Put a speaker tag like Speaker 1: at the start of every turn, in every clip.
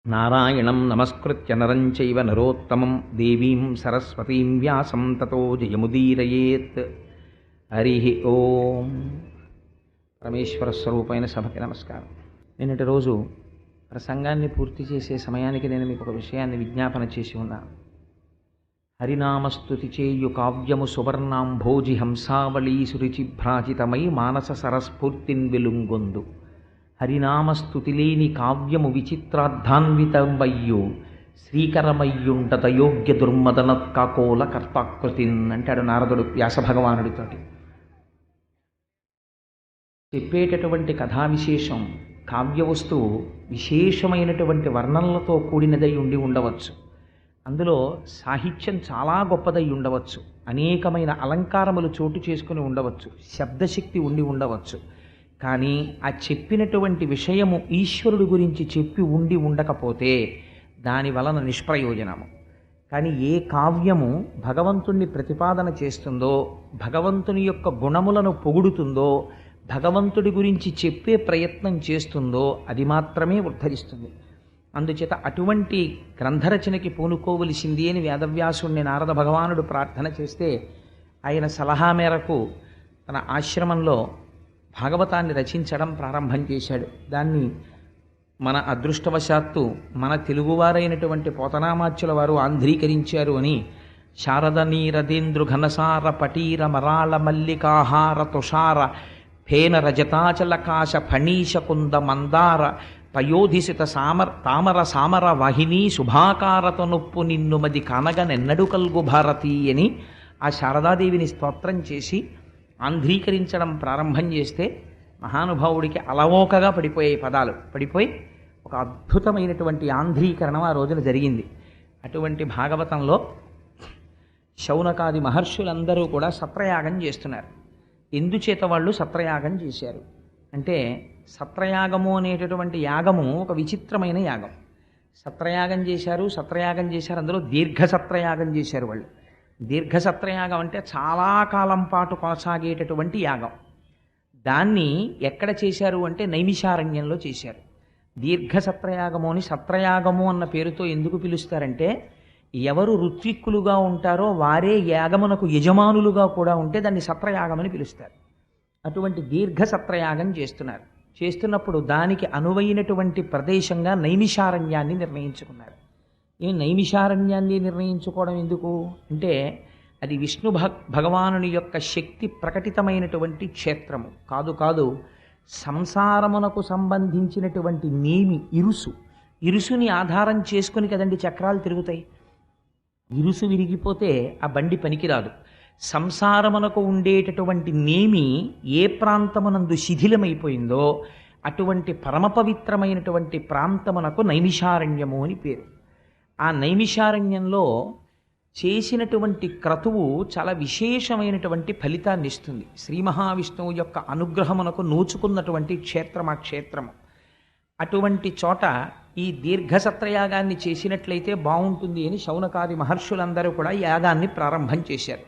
Speaker 1: నారాయణం నమస్కృత్య నరం చైవ నరోత్తమం దేవీం సరస్వతీం వ్యాసం తతో జయముదీరయేత్. హరి ఓం. పరమేశ్వర స్వరూపమైన సభకి నమస్కారం. నిన్నటి రోజు ప్రసంగాన్ని పూర్తి చేసే సమయానికి నేను మీకు ఒక విషయాన్ని విజ్ఞాపన చేసి ఉన్నాను. హరినామస్తుతి చేయు కావ్యము సువర్ణాంభోజి హంసావళీ సురుచిభ్రాజితమై మానస సరస్ఫూర్తిన్ వెలుంగొందు. హరినామస్తుతి లేని కావ్యము విచిత్రార్థాన్వితమయ్యు శ్రీకరమయ్యుండతయోగ్య దుర్మదనత్కాకోల కర్తాకృతిన్ అంటాడు నారదుడు వ్యాసభగవానుడితోటి. చెప్పేటటువంటి కథా విశేషం కావ్య వస్తువు విశేషమైనటువంటి వర్ణనలతో కూడినదై ఉండి ఉండవచ్చు. అందులో సాహిత్యం చాలా గొప్పదై ఉండవచ్చు, అనేకమైన అలంకారములు చోటు చేసుకుని ఉండవచ్చు, శబ్దశక్తి ఉండి ఉండవచ్చు. కానీ ఆ చెప్పినటువంటి విషయము ఈశ్వరుడు గురించి చెప్పి ఉండి ఉండకపోతే దాని వలన నిష్ప్రయోజనము. కానీ ఏ కావ్యము భగవంతుణ్ణి ప్రతిపాదన చేస్తుందో, భగవంతుని యొక్క గుణములను పొగుడుతుందో, భగవంతుడి గురించి చెప్పే ప్రయత్నం చేస్తుందో అది మాత్రమే ఉద్ధరిస్తుంది. అందుచేత అటువంటి గ్రంథరచనకి పూనుకోవలసింది అని వేదవ్యాసుణ్ణి నారద భగవానుడు ప్రార్థన చేస్తే ఆయన సలహా మేరకు తన ఆశ్రమంలో భాగవతాన్ని రచించడం ప్రారంభం చేశాడు. దాన్ని మన అదృష్టవశాత్తు మన తెలుగువారైనటువంటి పోతనామాచ్యుల వారు ఆంధ్రీకరించారు అని శారద నీరదేంద్రు ఘనసార పటీర మరాళ మల్లికాహార తుషార ఫేన రజతాచలకాశ ఫణీశ కుంద మందార పయోధిసిత తామర సామర వాహిని శుభాకారత నొప్పు నిన్నుమది కానగనెన్నడు కల్గు భారతి అని ఆ శారదాదేవిని స్తోత్రం చేసి ఆంధ్రీకరించడం ప్రారంభం చేస్తే మహానుభావుడికి అలవోకగా పడిపోయాయి పదాలు. పడిపోయి ఒక అద్భుతమైనటువంటి ఆంధ్రీకరణం ఆ రోజున జరిగింది. అటువంటి భాగవతంలో శౌనకాది మహర్షులందరూ కూడా సత్రయాగం చేస్తున్నారు. ఎందుచేత వాళ్ళు సత్రయాగం చేశారు అంటే, సత్రయాగము అనేటటువంటి యాగము ఒక విచిత్రమైన యాగం. సత్రయాగం చేశారు. అందులో దీర్ఘ సత్రయాగం చేశారు వాళ్ళు. దీర్ఘ సత్రయాగం అంటే చాలా కాలం పాటు కొనసాగేటటువంటి యాగం. దాన్ని ఎక్కడ చేశారు అంటే నైమిషారణ్యంలో చేశారు. దీర్ఘ సత్రయాగము అని సత్రయాగము అన్న పేరుతో ఎందుకు పిలుస్తారంటే, ఎవరు ఋత్విక్కులుగా ఉంటారో వారే యాగమునకు యజమానులుగా కూడా ఉంటే దాన్ని సత్రయాగమని పిలుస్తారు. అటువంటి దీర్ఘ సత్రయాగం చేస్తున్నప్పుడు దానికి అనువైనటువంటి ప్రదేశంగా నైమిషారణ్యాన్ని నిర్ణయించుకున్నారు. ఈ నైమిషారణ్యాన్ని నిర్ణయించుకోవడం ఎందుకు అంటే, అది విష్ణు భగవానుని యొక్క శక్తి ప్రకటితమైనటువంటి క్షేత్రము కాదు. సంసారమునకు సంబంధించినటువంటి నేమి ఇరుసుని ఆధారం చేసుకుని కదండి చక్రాలు తిరుగుతాయి. ఇరుసు విరిగిపోతే ఆ బండి పనికిరాదు. సంసారమునకు ఉండేటటువంటి నేమి ఏ ప్రాంతమునందు శిథిలమైపోయిందో అటువంటి పరమ పవిత్రమైనటువంటి ప్రాంతమునకు నైమిషారణ్యము అని పేరు. ఆ నైమిషారణ్యంలో చేసినటువంటి క్రతువు చాలా విశేషమైనటువంటి ఫలితాన్ని ఇస్తుంది. శ్రీ మహావిష్ణువు యొక్క అనుగ్రహమునకు నోచుకున్నటువంటి క్షేత్రం ఆ క్షేత్రము. అటువంటి చోట ఈ దీర్ఘ సత్రయాగాన్ని చేసినట్లయితే బాగుంటుంది అని శౌనకాది మహర్షులందరూ కూడా యాగాన్ని ప్రారంభం చేశారు.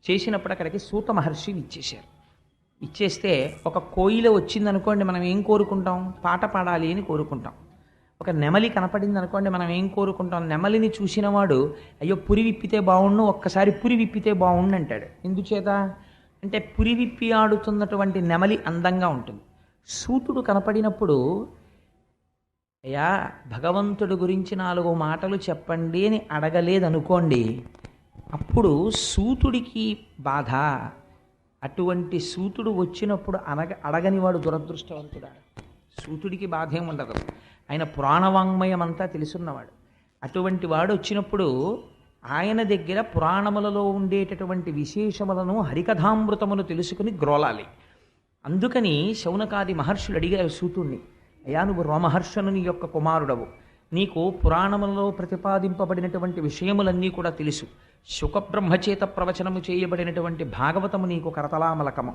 Speaker 1: చేసినప్పుడు అక్కడికి సూత మహర్షి ఇచ్చేస్తే ఒక కోయిల వచ్చిందనుకోండి, మనం ఏం కోరుకుంటాం? పాట పాడాలి అని కోరుకుంటాం. ఒక నెమలి కనపడింది అనుకోండి, మనం ఏం కోరుకుంటాం? నెమలిని చూసినవాడు అయ్యో పురి విప్పితే బాగుండు, ఒక్కసారి పురి విప్పితే బాగుండు అంటాడు. ఎందుచేత అంటే పురి విప్పి ఆడుతున్నటువంటి నెమలి అందంగా ఉంటుంది. సూతుడు కనపడినప్పుడు అయ్యా భగవంతుడి గురించి 4 మాటలు చెప్పండి అని అడగలేదనుకోండి, అప్పుడు సూతుడికి బాధ. అటువంటి సూతుడు వచ్చినప్పుడు అడగనివాడు దురదృష్టవంతుడా. సూతుడికి బాధ ఏముండదు, ఆయన పురాణవాంగ్మయం అంతా తెలుసున్నవాడు. అటువంటి వాడు వచ్చినప్పుడు ఆయన దగ్గర పురాణములలో ఉండేటటువంటి విశేషములను హరికథామృతమును తెలుసుకుని గ్రోలాలి. అందుకని శౌనకాది మహర్షులు అడిగారు సూతుణ్ణి, అయ్యా నువ్వు రోమహర్షణుని యొక్క కుమారుడవు, నీకు పురాణములలో ప్రతిపాదింపబడినటువంటి విషయములన్నీ కూడా తెలుసు. శుకబ్రహ్మచేత ప్రవచనము చేయబడినటువంటి భాగవతము నీకు కరతలామలకము.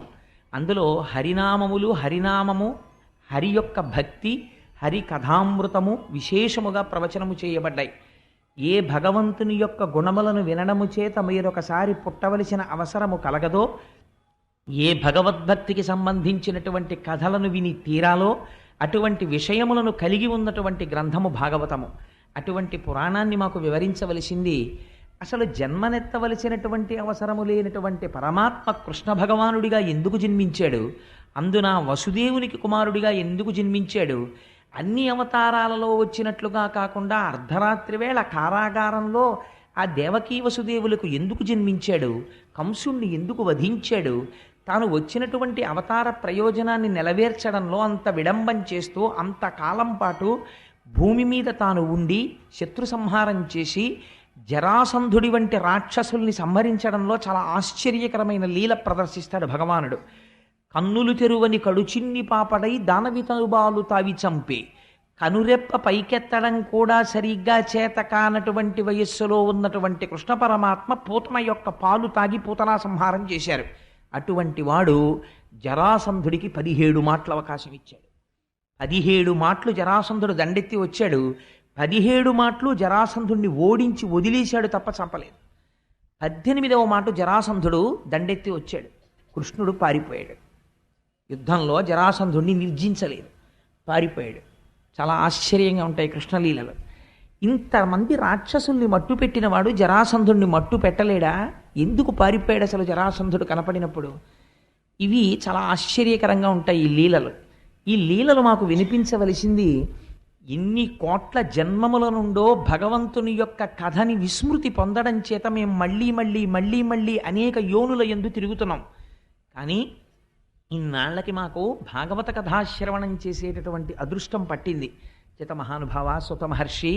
Speaker 1: అందులో హరినామము, హరి యొక్క భక్తి, హరి కథామృతము విశేషముగా ప్రవచనము చేయబడ్డాయి. ఏ భగవంతుని యొక్క గుణములను వినడము చేత మీరొకసారి పుట్టవలసిన అవసరము కలగదో, ఏ భగవద్భక్తికి సంబంధించినటువంటి కథలను విని తీరాలో అటువంటి విషయములను కలిగి ఉన్నటువంటి గ్రంథము భాగవతము. అటువంటి పురాణాన్ని మాకు వివరించవలసింది. అసలు జన్మనెత్తవలసినటువంటి అవసరము లేనటువంటి పరమాత్మ కృష్ణ భగవానుడిగా ఎందుకు జన్మించాడు, అందున వసుదేవునికి కుమారుడిగా ఎందుకు జన్మించాడు, అన్ని అవతారాలలో వచ్చినట్లుగా కాకుండా అర్ధరాత్రి వేళ కారాగారంలో ఆ దేవకీ వసుదేవులకు ఎందుకు జన్మించాడు, కంసుణ్ణి ఎందుకు వధించాడు, తాను వచ్చినటువంటి అవతార ప్రయోజనాన్ని నెరవేర్చడంలో అంత విడంబం చేస్తూ అంతకాలం పాటు భూమి మీద తాను ఉండి శత్రు సంహారం చేసి జరాసంధుడి వంటి రాక్షసుల్ని సంహరించడంలో చాలా ఆశ్చర్యకరమైన లీల ప్రదర్శిస్తాడు భగవానుడు. కన్నులు తెరువని కడుచిన్ని పాపడై దానవితనుబాలు తావి చంపే, కనురెప్ప పైకెత్తడం కూడా సరిగ్గా చేత కానటువంటి వయస్సులో ఉన్నటువంటి కృష్ణ పరమాత్మ పూతన యొక్క పాలు తాగి పూతనా సంహారం చేశారు. అటువంటి వాడు జరాసంధుడికి 17 మాటల అవకాశం ఇచ్చాడు. 17 మాటలు జరాసంధుడు దండెత్తి వచ్చాడు. 17 మాటలు జరాసంధుడిని ఓడించి వదిలేశాడు తప్ప చంపలేదు. 18వ మాట జరాసంధుడు దండెత్తి వచ్చాడు. కృష్ణుడు పారిపోయాడు. యుద్ధంలో జరాసంధుడిని నిర్జించలేదు, పారిపోయాడు. చాలా ఆశ్చర్యంగా ఉంటాయి కృష్ణలీలలు. ఇంతమంది రాక్షసుల్ని మట్టు పెట్టినవాడు జరాసంధుడిని మట్టు పెట్టలేడా? ఎందుకు పారిపోయాడు అసలు జరాసంధుడు కనపడినప్పుడు? ఇవి చాలా ఆశ్చర్యకరంగా ఉంటాయి ఈ లీలలు. ఈ లీలలు మాకు వినిపించవలసింది, ఎన్ని కోట్ల జన్మముల నుండో భగవంతుని యొక్క కథని విస్మృతి పొందడం చేత మేము మళ్ళీ అనేక యోనుల యందు తిరుగుతున్నాం. కానీ ఇన్నాళ్ళకి మాకు భాగవత కథాశ్రవణం చేసేటటువంటి అదృష్టం పట్టింది. చేత మహానుభావ సుత మహర్షి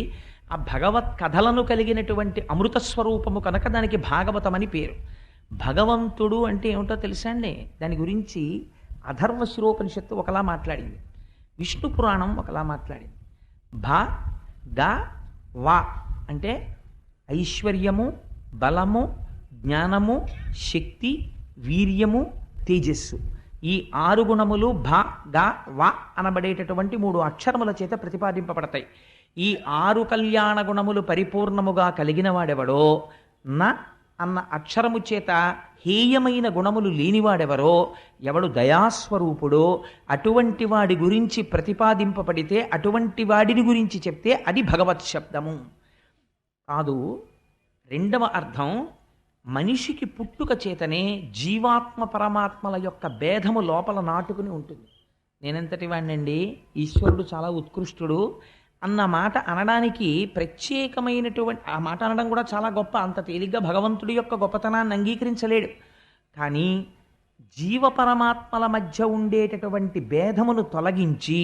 Speaker 1: ఆ భగవత్ కథలను కలిగినటువంటి అమృత స్వరూపము కనుక దానికి భాగవతమని పేరు. భగవంతుడు అంటే ఏమిటో తెలుసా అండి? దాని గురించి అథర్వశిరోపనిషత్తు ఒకలా మాట్లాడింది, విష్ణు పురాణం ఒకలా మాట్లాడింది. భ గ వా అంటే ఐశ్వర్యము, బలము, జ్ఞానము, శక్తి, వీర్యము, తేజస్సు. ఈ 6 గుణములు భ గ వ అనబడేటటువంటి 3 అక్షరముల చేత ప్రతిపాదింపబడతాయి. ఈ 6 కళ్యాణ గుణములు పరిపూర్ణముగా కలిగిన వాడెవడో, న అన్న అక్షరము చేత హేయమైన గుణములు లేనివాడెవరో, ఎవడు దయాస్వరూపుడో అటువంటి వాడి గురించి ప్రతిపాదింపబడితే, అటువంటి వాడిని గురించి చెప్తే అది భగవత్ శబ్దము కాదు. రెండవ అర్థం, మనిషికి పుట్టుక చేతనే జీవాత్మ పరమాత్మల యొక్క భేదము లోపల నాటుకుని ఉంటుంది. నేనెంతటి వాడినండి, ఈశ్వరుడు చాలా ఉత్కృష్టుడు అన్న మాట అనడానికి ప్రత్యేకమైనటువంటి ఆ మాట అనడం కూడా చాలా గొప్ప. అంత తేలిగ్గా భగవంతుడి యొక్క గొప్పతనాన్ని అంగీకరించలేడు. కానీ జీవ పరమాత్మల మధ్య ఉండేటటువంటి భేదమును తొలగించి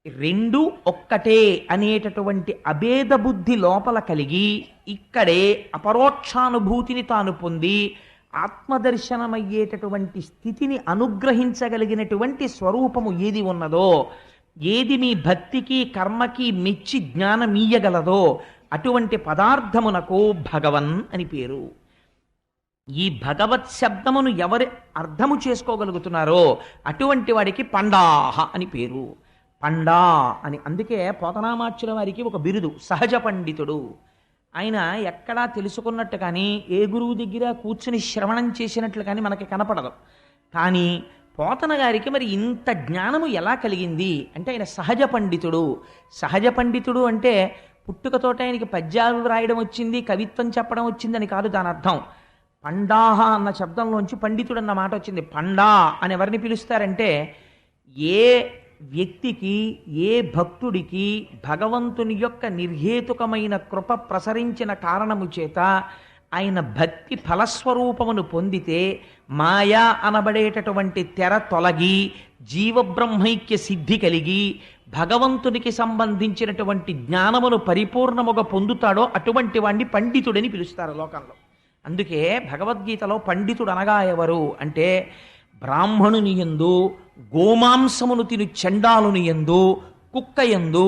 Speaker 1: రెండు ఒక్కటే అనేటటువంటి అభేద బుద్ధి లోపల కలిగి ఇక్కడే అపరోక్షానుభూతిని తాను పొంది ఆత్మదర్శనమయ్యేటటువంటి స్థితిని అనుగ్రహించగలిగినటువంటి స్వరూపము ఏది ఉన్నదో, ఏది మీ భక్తికి కర్మకి మెచ్చి జ్ఞానమీయగలదో అటువంటి పదార్థమునకు భగవన్ అని పేరు. ఈ భగవత్ శబ్దమును ఎవరు అర్థము చేసుకోగలుగుతున్నారో అటువంటి వాడికి పండాహ అని పేరు. పండా అని అందుకే పోతనామాచ్యుల వారికి ఒక బిరుదు సహజ పండితుడు. ఆయన ఎక్కడా తెలుసుకున్నట్టు కానీ ఏ గురువు దగ్గర కూర్చుని శ్రవణం చేసినట్లు కానీ మనకి కనపడదు. కానీ పోతన గారికి మరి ఇంత జ్ఞానము ఎలా కలిగింది అంటే ఆయన సహజ పండితుడు. సహజ పండితుడు అంటే పుట్టుకతోట ఆయనకి పద్యాలు రాయడం వచ్చింది, కవిత్వం చెప్పడం వచ్చిందని కాదు దాని అర్థం. పండాహ అన్న శబ్దంలోంచి పండితుడు అన్న మాట వచ్చింది. పండా అని ఎవరిని పిలుస్తారంటే ఏ వ్యక్తికి, ఏ భక్తుడికి భగవంతుని యొక్క నిర్హేతుకమైన కృప ప్రసరించిన కారణము చేత ఆయన భక్తి ఫలస్వరూపమును పొందితే మాయా అనబడేటటువంటి తెర తొలగి జీవబ్రహ్మైక్య సిద్ధి కలిగి భగవంతునికి సంబంధించినటువంటి జ్ఞానమును పరిపూర్ణముగా పొందుతాడో అటువంటి వాడిని పండితుడని పిలుస్తారు లోకంలో. అందుకే భగవద్గీతలో పండితుడు అనగా ఎవరు అంటే బ్రాహ్మణుని యందు, గోమాంసమును తిను చండాలుని యందు, కుక్క యందు,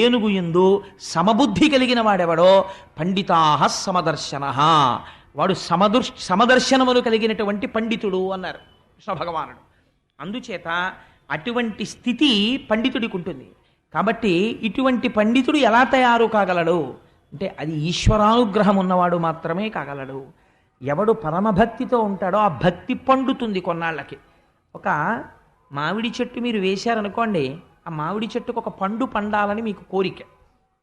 Speaker 1: ఏనుగు యందు సమబుద్ధి కలిగిన వాడెవడో పండితాహ సమదర్శన, వాడు సమదర్శనమును కలిగినటువంటి పండితుడు అన్నారు కృష్ణ భగవానుడు. అందుచేత అటువంటి స్థితి పండితుడికి ఉంటుంది. కాబట్టి ఇటువంటి పండితుడు ఎలా తయారు కాగలడు అంటే అది ఈశ్వరానుగ్రహం ఉన్నవాడు మాత్రమే కాగలడు. ఎవడు పరమభక్తితో ఉంటాడో ఆ భక్తి పండుతుంది కొన్నాళ్ళకి. ఒక మామిడి చెట్టు మీరు వేశారనుకోండి, ఆ మామిడి చెట్టుకు ఒక పండు పండాలని మీకు కోరిక.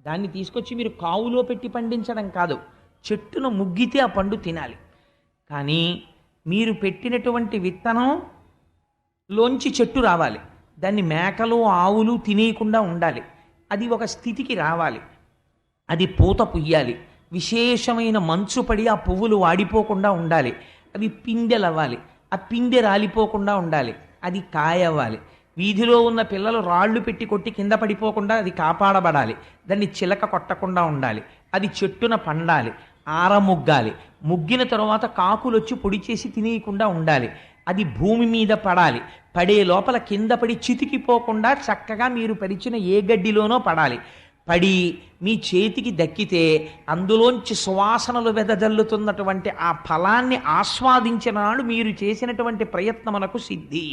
Speaker 1: దాన్ని తీసుకొచ్చి మీరు కావులో పెట్టి పండించడం కాదు, చెట్టును ముగ్గితే ఆ పండు తినాలి. కానీ మీరు పెట్టినటువంటి విత్తనంలోంచి చెట్టు రావాలి, దాన్ని మేకలు ఆవులు తినేయకుండా ఉండాలి, అది ఒక స్థితికి రావాలి, అది పూత పుయ్యాలి, విశేషమైన మంచు పడి ఆ పువ్వులు వాడిపోకుండా ఉండాలి, అవి పిందెలవ్వాలి, ఆ పిందె రాలిపోకుండా ఉండాలి, అది కాయ అవ్వాలి, వీధిలో ఉన్న పిల్లలు రాళ్ళు పెట్టి కొట్టి కింద పడిపోకుండా అది కాపాడబడాలి, దాన్ని చిలక కొట్టకుండా ఉండాలి, అది చెట్టున పండాలి, ఆరముగ్గాలి, ముగ్గిన తరువాత కాకులు వచ్చి పొడి చేసి తినేయకుండా ఉండాలి, అది భూమి మీద పడాలి, పడే లోపల కింద పడి చితికిపోకుండా చక్కగా మీరు పరిచిన ఏ గడ్డిలోనో పడాలి, పడి మీ చేతికి దక్కితే అందులోంచి సువాసనలు వెదజల్లుతున్నటువంటి ఆ ఫలాన్ని ఆస్వాదించిన నాడు మీరు చేసినటువంటి ప్రయత్నమునకు సిద్ధి.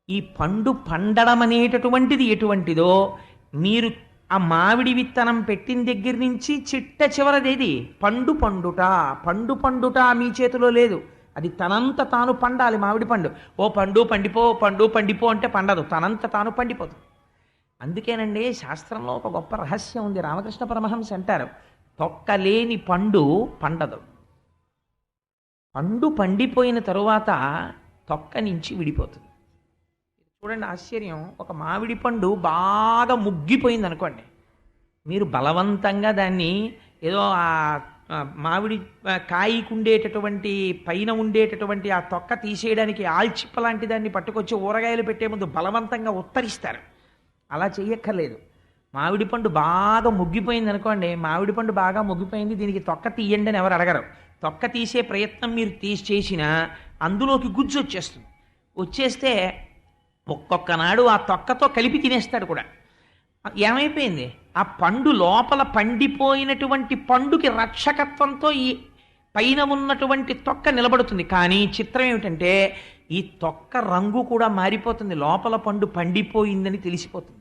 Speaker 1: ఈ పండు పండడం అనేటటువంటిది ఎటువంటిదో, మీరు ఆ మామిడి విత్తనం పెట్టిన దగ్గర నుంచి చిట్ట చివరదేది పండు పండుట. పండు పండుట మీ చేతిలో లేదు, అది తనంత తాను పండాలి. మామిడి పండు ఓ పండు పండిపో, పండు పండిపో అంటే పండదు, తనంత తాను పండిపోతుంది. అందుకేనండి శాస్త్రంలో ఒక గొప్ప రహస్యం ఉంది. రామకృష్ణ పరమహంస అంటారు, తొక్కలేని పండు పండదు. పండు పండిపోయిన తరువాత తొక్క నుంచి విడిపోతుంది. చూడండి ఆశ్చర్యం, ఒక మామిడి పండు బాగా ముగ్గిపోయింది అనుకోండి, మీరు బలవంతంగా దాన్ని ఏదో ఆ మామిడి కాయికి ఉండేటటువంటి పైన ఉండేటటువంటి ఆ తొక్క తీసేయడానికి ఆల్చిప్ప లాంటి దాన్ని పట్టుకొచ్చి ఊరగాయలు పెట్టే ముందు బలవంతంగా ఉత్తరిస్తారు. అలా చెయ్యక్కర్లేదు. మామిడి పండు బాగా ముగ్గిపోయింది అనుకోండి, మామిడి పండు బాగా ముగ్గిపోయింది దీనికి తొక్క తీయండి అని ఎవరు అడగరు. తొక్క తీసే ప్రయత్నం మీరు చేసినా అందులోకి గుజ్జు వచ్చేస్తుంది. వచ్చేస్తే ఒక్కొక్క నాడు ఆ తొక్కతో కలిపి తినేస్తాడు కూడా. ఏమైపోయింది, ఆ పండు లోపల పండిపోయినటువంటి పండుకి రక్షకత్వంతో ఈ పైన ఉన్నటువంటి తొక్క నిలబడుతుంది. కానీ చిత్రం ఏమిటంటే ఈ తొక్క రంగు కూడా మారిపోతుంది, లోపల పండు పండిపోయిందని తెలిసిపోతుంది.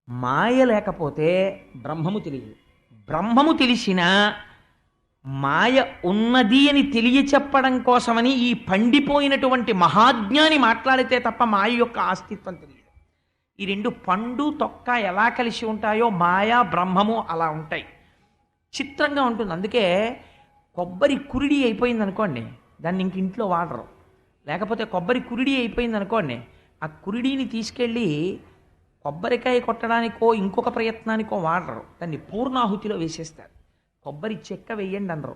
Speaker 1: మాయ లేకపోతే బ్రహ్మము తెలియదు. బ్రహ్మము తెలిసినా మాయ ఉన్నది అని తెలియచెప్పడం కోసమని ఈ పండిపోయినటువంటి మహాజ్ఞాని మాట్లాడితే తప్ప మాయ యొక్క అస్తిత్వం తెలియదు. ఈ రెండు పండు తొక్క ఎలా కలిసి ఉంటాయో మాయా బ్రహ్మము అలా ఉంటాయి. చిత్రంగా ఉంటుంది. అందుకే కొబ్బరి కురిడి అయిపోయింది అనుకోండి, దాన్ని ఇంక ఇంట్లో వాడరు. లేకపోతే కొబ్బరి కురిడి అయిపోయింది అనుకోండి, ఆ కురిడిని తీసుకెళ్ళి కొబ్బరికాయ కొట్టడానికో ఇంకొక ప్రయత్నానికో వాడరు, దాన్ని పూర్ణాహుతిలో వేసేస్తారు. కొబ్బరి చెక్క వేయండి అనరు.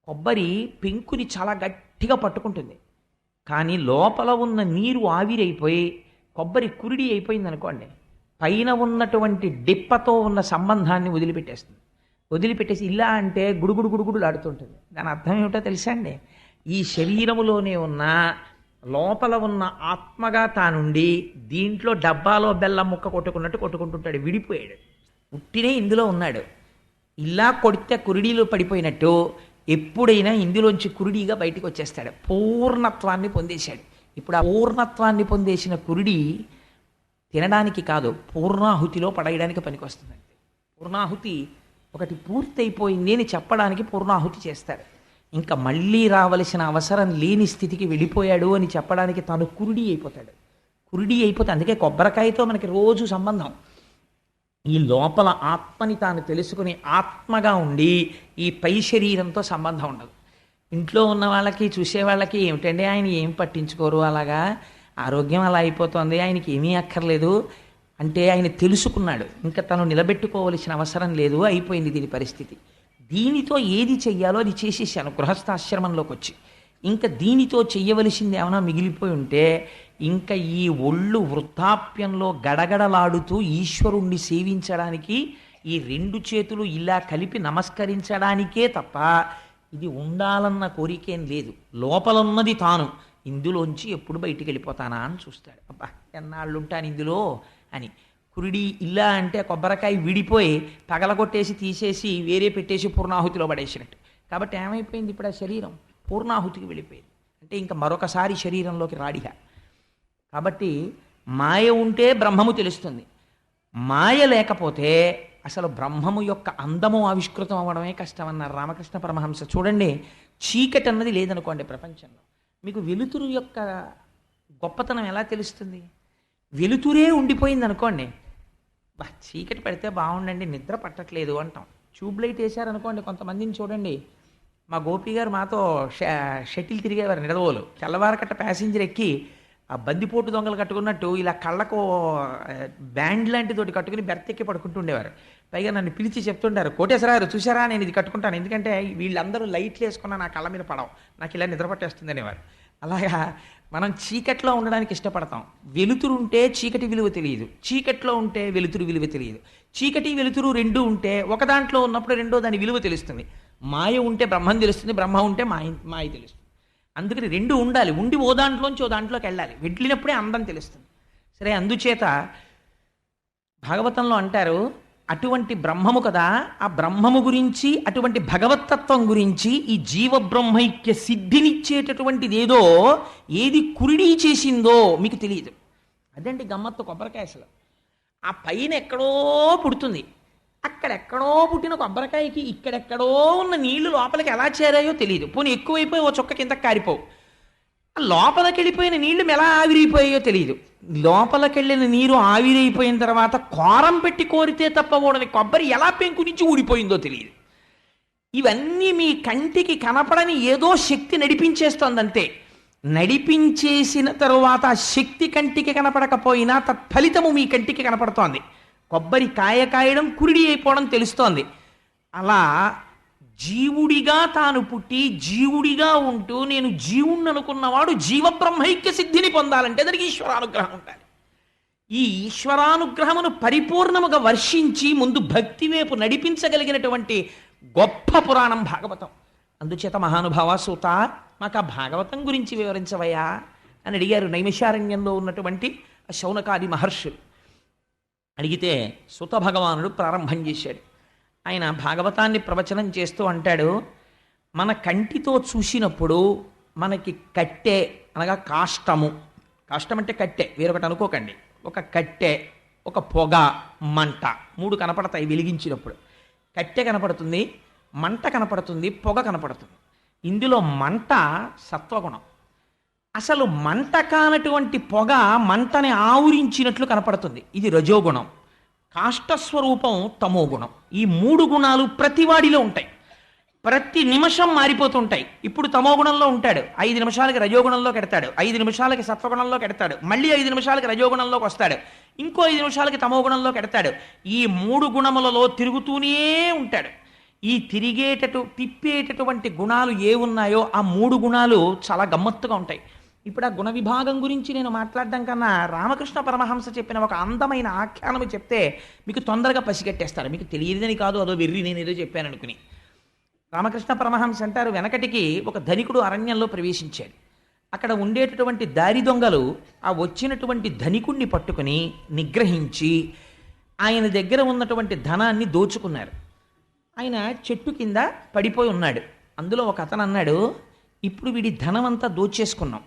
Speaker 1: కొబ్బరి పెంకుని చాలా గట్టిగా పట్టుకుంటుంది, కానీ లోపల ఉన్న నీరు ఆవిరైపోయి కొబ్బరి కురిడి అయిపోయింది అనుకోండి, పైన ఉన్నటువంటి డిప్పతో ఉన్న సంబంధాన్ని వదిలిపెట్టేస్తుంది. వదిలిపెట్టేసి ఇలా అంటే గుడుగుడు గుడుగుడులు ఆడుతుంటుంది. దాని అర్థం ఏమిటో తెలుసా అండి, ఈ శరీరములోనే ఉన్న లోపల ఉన్న ఆత్మగా తానుండి దీంట్లో డబ్బాలో బెల్లం ముక్క కొట్టుకున్నట్టు కొట్టుకుంటుంటాడు, విడిపోయాడు. ఉట్టినే ఇందులో ఉన్నాడు. ఇలా కొడితే కురిడీలో పడిపోయినట్టు ఎప్పుడైనా ఇందులోంచి కురిడీగా బయటికి వచ్చేస్తాడు, పూర్ణత్వాన్ని పొందేశాడు. ఇప్పుడు ఆ పూర్ణత్వాన్ని పొందేసిన కురిడి తినడానికి కాదు, పూర్ణాహుతిలో పడేయడానికి పనికొస్తుందండి. పూర్ణాహుతి ఒకటి పూర్తయిపోయింది అని చెప్పడానికి పూర్ణాహుతి చేస్తాడు. ఇంకా మళ్ళీ రావలసిన అవసరం లేని స్థితికి వెళ్ళిపోయాడు అని చెప్పడానికి తాను కురిడి అయిపోతాడు. కురిడి అయిపోతే అందుకే కొబ్బరికాయతో మనకి రోజు సంబంధం. ఈ లోపల ఆత్మని తాను తెలుసుకుని ఆత్మగా ఉండి ఈ పై శరీరంతో సంబంధం ఉండదు. ఇంట్లో ఉన్న వాళ్ళకి చూసే వాళ్ళకి ఏమిటండి ఆయన ఏం పట్టించుకోరు, అలాగా ఆరోగ్యం అలా అయిపోతుంది, ఆయనకి ఏమీ అక్కర్లేదు అంటే ఆయన తెలుసుకున్నాడు, ఇంకా తను నిలబెట్టుకోవలసిన అవసరం లేదు, అయిపోయింది దీని పరిస్థితి. దీనితో ఏది చెయ్యాలో అది చేసేసాను గృహస్థాశ్రమంలోకి వచ్చి. ఇంకా దీనితో చెయ్యవలసింది ఏమైనా మిగిలిపోయి ఉంటే ఇంకా ఈ ఒళ్ళు వృద్ధాప్యంలో గడగడలాడుతూ ఈశ్వరుణ్ణి సేవించడానికి ఈ రెండు చేతులు ఇలా కలిపి నమస్కరించడానికే తప్ప ఇది ఉండాలన్న కోరికేం లేదు. లోపల ఉన్నది తాను, ఇందులోంచి ఎప్పుడు బయటికి వెళ్ళిపోతానా అని చూస్తాడు. అబ్బా ఎన్నాళ్ళు ఉంటాను ఇందులో అని. కురిడి ఇలా అంటే కొబ్బరికాయ విడిపోయి పగలగొట్టేసి తీసేసి వేరే పెట్టేసి పూర్ణాహుతిలో పడేసినట్టు. కాబట్టి ఏమైపోయింది, ఇప్పుడు ఆ శరీరం పూర్ణాహుతికి వెళ్ళిపోయింది. అంటే ఇంకా మరొకసారి శరీరంలోకి రాడిగా. కాబట్టి మాయ ఉంటే బ్రహ్మము తెలుస్తుంది, మాయ లేకపోతే అసలు బ్రహ్మము యొక్క అందము ఆవిష్కృతం అవ్వడమే కష్టం అన్నారు రామకృష్ణ పరమహంస. చూడండి, చీకటి అన్నది లేదనుకోండి ప్రపంచంలో, మీకు వెలుతురు యొక్క గొప్పతనం ఎలా తెలుస్తుంది? వెలుతురే ఉండిపోయింది అనుకోండి, బా చీకటి పడితే బాగుండండి నిద్ర పట్టట్లేదు అంటాం. ట్యూబ్ లైట్ వేశారనుకోండి, కొంతమందిని చూడండి, మా గోపి గారు మాతో షటిల్ తిరిగేవారు నిడదవోలు, తెల్లవారకట్ట ప్యాసింజర్ ఎక్కి ఆ బందిపోటు దొంగలు కట్టుకున్నట్టు ఇలా కళ్ళకు బ్యాండ్ లాంటితోటి కట్టుకుని బెర్త్ ఎక్కి పడుకుంటుండేవారు. పైగా నన్ను పిలిచి చెప్తుంటారు, కోటేశ్వరారు చూసారా నేను ఇది కట్టుకుంటాను, ఎందుకంటే వీళ్ళందరూ లైట్లు వేసుకున్నా నా కళ్ళ మీద పడవు, నాకు ఇలా నిద్ర పట్టేస్తుంది అనేవారు. అలాగా మనం చీకట్లో ఉండడానికి ఇష్టపడతాం. వెలుతురు ఉంటే చీకటి విలువ తెలియదు, చీకట్లో ఉంటే వెలుతురు విలువ తెలియదు. చీకటి వెలుతురు రెండు ఉంటే ఒక దాంట్లో ఉన్నప్పుడు రెండో దాని విలువ తెలుస్తుంది. మాయ ఉంటే బ్రహ్మం తెలుస్తుంది, బ్రహ్మ ఉంటే మాయ తెలుస్తుంది. అందుకని రెండు ఉండాలి, ఉండి ఓ దాంట్లోంచి ఓ దాంట్లోకి వెళ్ళాలి, వెళ్ళినప్పుడే అందం తెలుస్తుంది. సరే, అందుచేత భాగవతంలో అంటారు, అటువంటి బ్రహ్మము కదా, ఆ బ్రహ్మము గురించి, అటువంటి భగవత్తత్వం గురించి, ఈ జీవ బ్రహ్మైక్య సిద్ధినిచ్చేటటువంటిది ఏదో, ఏది కురిడి చేసిందో మీకు తెలియదు. అదండి గమ్మత్తు కొబ్బరికాయ. అసలు ఆ పైన ఎక్కడో పుడుతుంది, అక్కడెక్కడో పుట్టిన కొబ్బరికాయకి ఇక్కడెక్కడో ఉన్న నీళ్లు లోపలికి ఎలా చేరాయో తెలియదు. పోనీ ఎక్కువైపోయి ఓ చుక్క కింద కారిపోవు. లోపలికి వెళ్ళిపోయిన నీళ్లు ఎలా ఆవిరైపోయాయో తెలియదు. లోపలికి వెళ్ళిన నీరు ఆవిరైపోయిన తర్వాత కోరం పెట్టి కోరితే తప్ప ఊడని కొబ్బరి ఎలా పెంకు నుంచి ఊడిపోయిందో తెలియదు. ఇవన్నీ మీ కంటికి కనపడని ఏదో శక్తి నడిపించేస్తోందంతే. నడిపించేసిన తరువాత శక్తి కంటికి కనపడకపోయినా తత్ఫలితము మీ కంటికి కనపడుతోంది. కొబ్బరి కాయ కాయడం, కురిడి అయిపోవడం తెలుస్తోంది. అలా జీవుడిగా తాను పుట్టి జీవుడిగా ఉంటూ నేను జీవుణ్ణి అనుకున్నవాడు జీవబ్రహ్మైక్య సిద్ధిని పొందాలంటే దానికి ఈశ్వరానుగ్రహం ఉండాలి. ఈ ఈశ్వరానుగ్రహమును పరిపూర్ణముగా వర్షించి ముందు భక్తి వైపు నడిపించగలిగినటువంటి గొప్ప పురాణం భాగవతం. అందుచేత మహానుభావ సూత, మాకు ఆ భాగవతం గురించి వివరించవయ్యా అని అడిగారు నైమిషారణ్యంలో ఉన్నటువంటి శౌనకాది మహర్షులు. అడిగితే సుత భగవానుడు ప్రారంభం చేశాడు. ఆయన భాగవతాన్ని ప్రవచనం చేస్తూ అంటాడు, మన కంటితో చూసినప్పుడు మనకి కట్టె అనగా కాష్టము, కాష్టం అంటే కట్టె, వేరొకటి అనుకోకండి, ఒక కట్టె, ఒక పొగ, మంట, మూడు కనపడతాయి వెలిగించినప్పుడు. కట్టె కనపడుతుంది, మంట కనపడుతుంది, పొగ కనపడుతుంది. ఇందులో మంట సత్వగుణం. అసలు మంట కానటువంటి పొగ మంటని ఆవురించినట్లు కనపడుతుంది, ఇది రజోగుణం. కాష్టస్వరూపం తమోగుణం. ఈ మూడు గుణాలు ప్రతివాడిలో ఉంటాయి, ప్రతి నిమిషం మారిపోతుంటాయి. ఇప్పుడు తమోగుణంలో ఉంటాడు, 5 నిమిషాలకి రజోగుణంలోకి ఎడతాడు, 5 నిమిషాలకి సత్వగుణంలోకి ఎడతాడు, మళ్ళీ 5 నిమిషాలకి రజోగుణంలోకి వస్తాడు, ఇంకో 5 నిమిషాలకి తమోగుణంలోకి ఎడతాడు. ఈ మూడు గుణములలో తిరుగుతూనే ఉంటాడు. ఈ తిప్పేటటువంటి గుణాలు ఏ ఉన్నాయో ఆ మూడు గుణాలు చాలా గమ్మత్తుగా ఉంటాయి. ఇప్పుడు ఆ గుణ విభాగం గురించి నేను మాట్లాడడం కన్నా రామకృష్ణ పరమహంస చెప్పిన ఒక అందమైన ఆఖ్యానము చెప్తే మీకు తొందరగా పసిగట్టేస్తారు. మీకు తెలియదని కాదు, అదో వెర్రి నేను ఏదో చెప్పాను అనుకుని. రామకృష్ణ పరమహంస అంటారు, వెనకటికి ఒక ధనికుడు అరణ్యంలో ప్రవేశించాడు. అక్కడ ఉండేటటువంటి దారి దొంగలు ఆ వచ్చినటువంటి ధనికుణ్ణి పట్టుకుని నిగ్రహించి ఆయన దగ్గర ఉన్నటువంటి ధనాన్ని దోచుకున్నారు. ఆయన చెట్టు కింద పడిపోయి ఉన్నాడు. అందులో ఒక అతను అన్నాడు, ఇప్పుడు వీడి ధనం అంతా దోచేసుకున్నాం,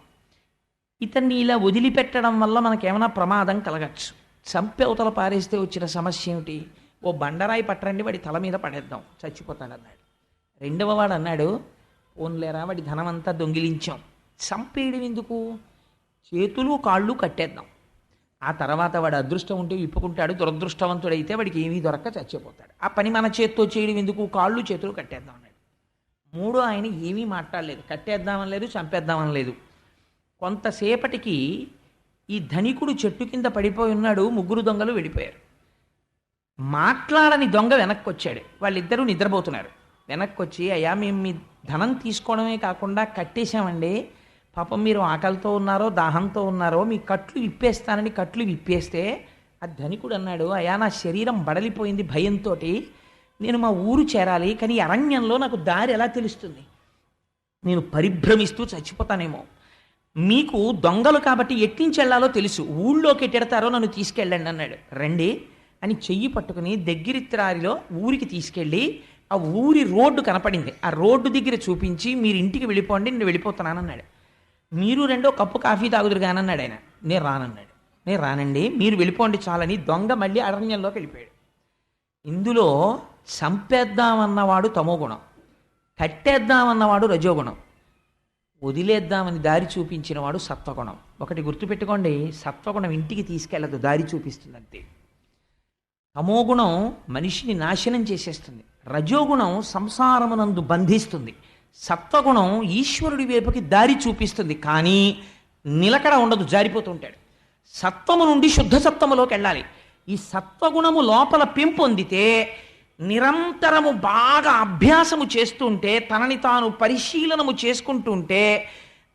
Speaker 1: ఇతన్ని ఇలా వదిలిపెట్టడం వల్ల మనకేమైనా ప్రమాదం కలగచ్చు, చంపి అవతల పారేస్తే వచ్చిన సమస్య ఏమిటి, ఓ బండరాయి పట్టరండి వాడి తల మీద పడేద్దాం చచ్చిపోతాడన్నాడు. రెండవ వాడు అన్నాడు, ఓన్లేరా వాడి ధనం అంతా దొంగిలించాం, చంపేయడం ఎందుకు, చేతులు కాళ్ళు కట్టేద్దాం, ఆ తర్వాత వాడు అదృష్టం ఉంటే విప్పుకుంటాడు, దురదృష్టవంతుడైతే వాడికి ఏమీ దొరక్క చచ్చిపోతాడు, ఆ పని మన చేత్తో చేయడం ఎందుకు, కాళ్ళు చేతులు కట్టేద్దాం అన్నాడు. మూడో ఆయన ఏమీ మాట్లాడలేదు, కట్టేద్దామని లేదు, చంపేద్దామని లేదు. కొంతసేపటికి ఈ ధనికుడు చెట్టు కింద పడిపోయి ఉన్నాడు, ముగ్గురు దొంగలు వెళ్ళిపోయారు. మాట్లాడని దొంగ వెనక్కి వచ్చాడు, వాళ్ళిద్దరూ నిద్రపోతున్నారు. వెనక్కి వచ్చి, అయ్యా మేము మీ ధనం తీసుకోవడమే కాకుండా కట్టేశామండి, పాపం మీరు ఆకలితో ఉన్నారో దాహంతో ఉన్నారో మీ కట్లు విప్పేస్తానని కట్లు విప్పేస్తే ఆ ధనికుడు అన్నాడు, అయ్యా నా శరీరం బడలిపోయింది భయంతో, నేను మా ఊరు చేరాలి, కానీ అరణ్యంలో నాకు దారి ఎలా తెలుస్తుంది, నేను పరిభ్రమిస్తూ చచ్చిపోతానేమో, మీకు దొంగలు కాబట్టి ఎట్టించి వెళ్ళాలో తెలుసు, ఊళ్ళోకి ఎట్టెడతారో నన్ను తీసుకెళ్ళండి అన్నాడు. రండి అని చెయ్యి పట్టుకుని దగ్గరిత్రారిలో ఊరికి తీసుకెళ్ళి ఆ ఊరి రోడ్డు కనపడింది, ఆ రోడ్డు దగ్గర చూపించి మీరు ఇంటికి వెళ్ళిపోండి నేను వెళ్ళిపోతున్నానన్నాడు. మీరు రెండో కప్పు కాఫీ తాగుదురు కానన్నాడు ఆయన. నేను రానన్నాడు. నేను రానండి మీరు వెళ్ళిపోండి చాలని దొంగ మళ్ళీ అరణ్యంలోకి వెళ్ళిపోయాడు. ఇందులో చంపేద్దామన్నవాడు తమోగుణం, కట్టేద్దామన్నవాడు రజోగుణం, వదిలేద్దామని దారి చూపించిన వాడు సత్వగుణం. ఒకటి గుర్తుపెట్టుకోండి, సత్వగుణం ఇంటికి తీసుకెళ్ళదు, దారి చూపిస్తుంది అంతే. తమోగుణం మనిషిని నాశనం చేసేస్తుంది, రజోగుణం సంసారమునందు బంధిస్తుంది, సత్వగుణం ఈశ్వరుడి వైపుకి దారి చూపిస్తుంది. కానీ నిలకడ ఉండదు, జారిపోతుంటాడు. సత్వము నుండి శుద్ధ సత్వములోకి వెళ్ళాలి. ఈ సత్వగుణము లోపల పెంపొందితే నిరంతరము బాగా అభ్యాసము చేస్తుంటే, తనని తాను పరిశీలనము చేసుకుంటుంటే,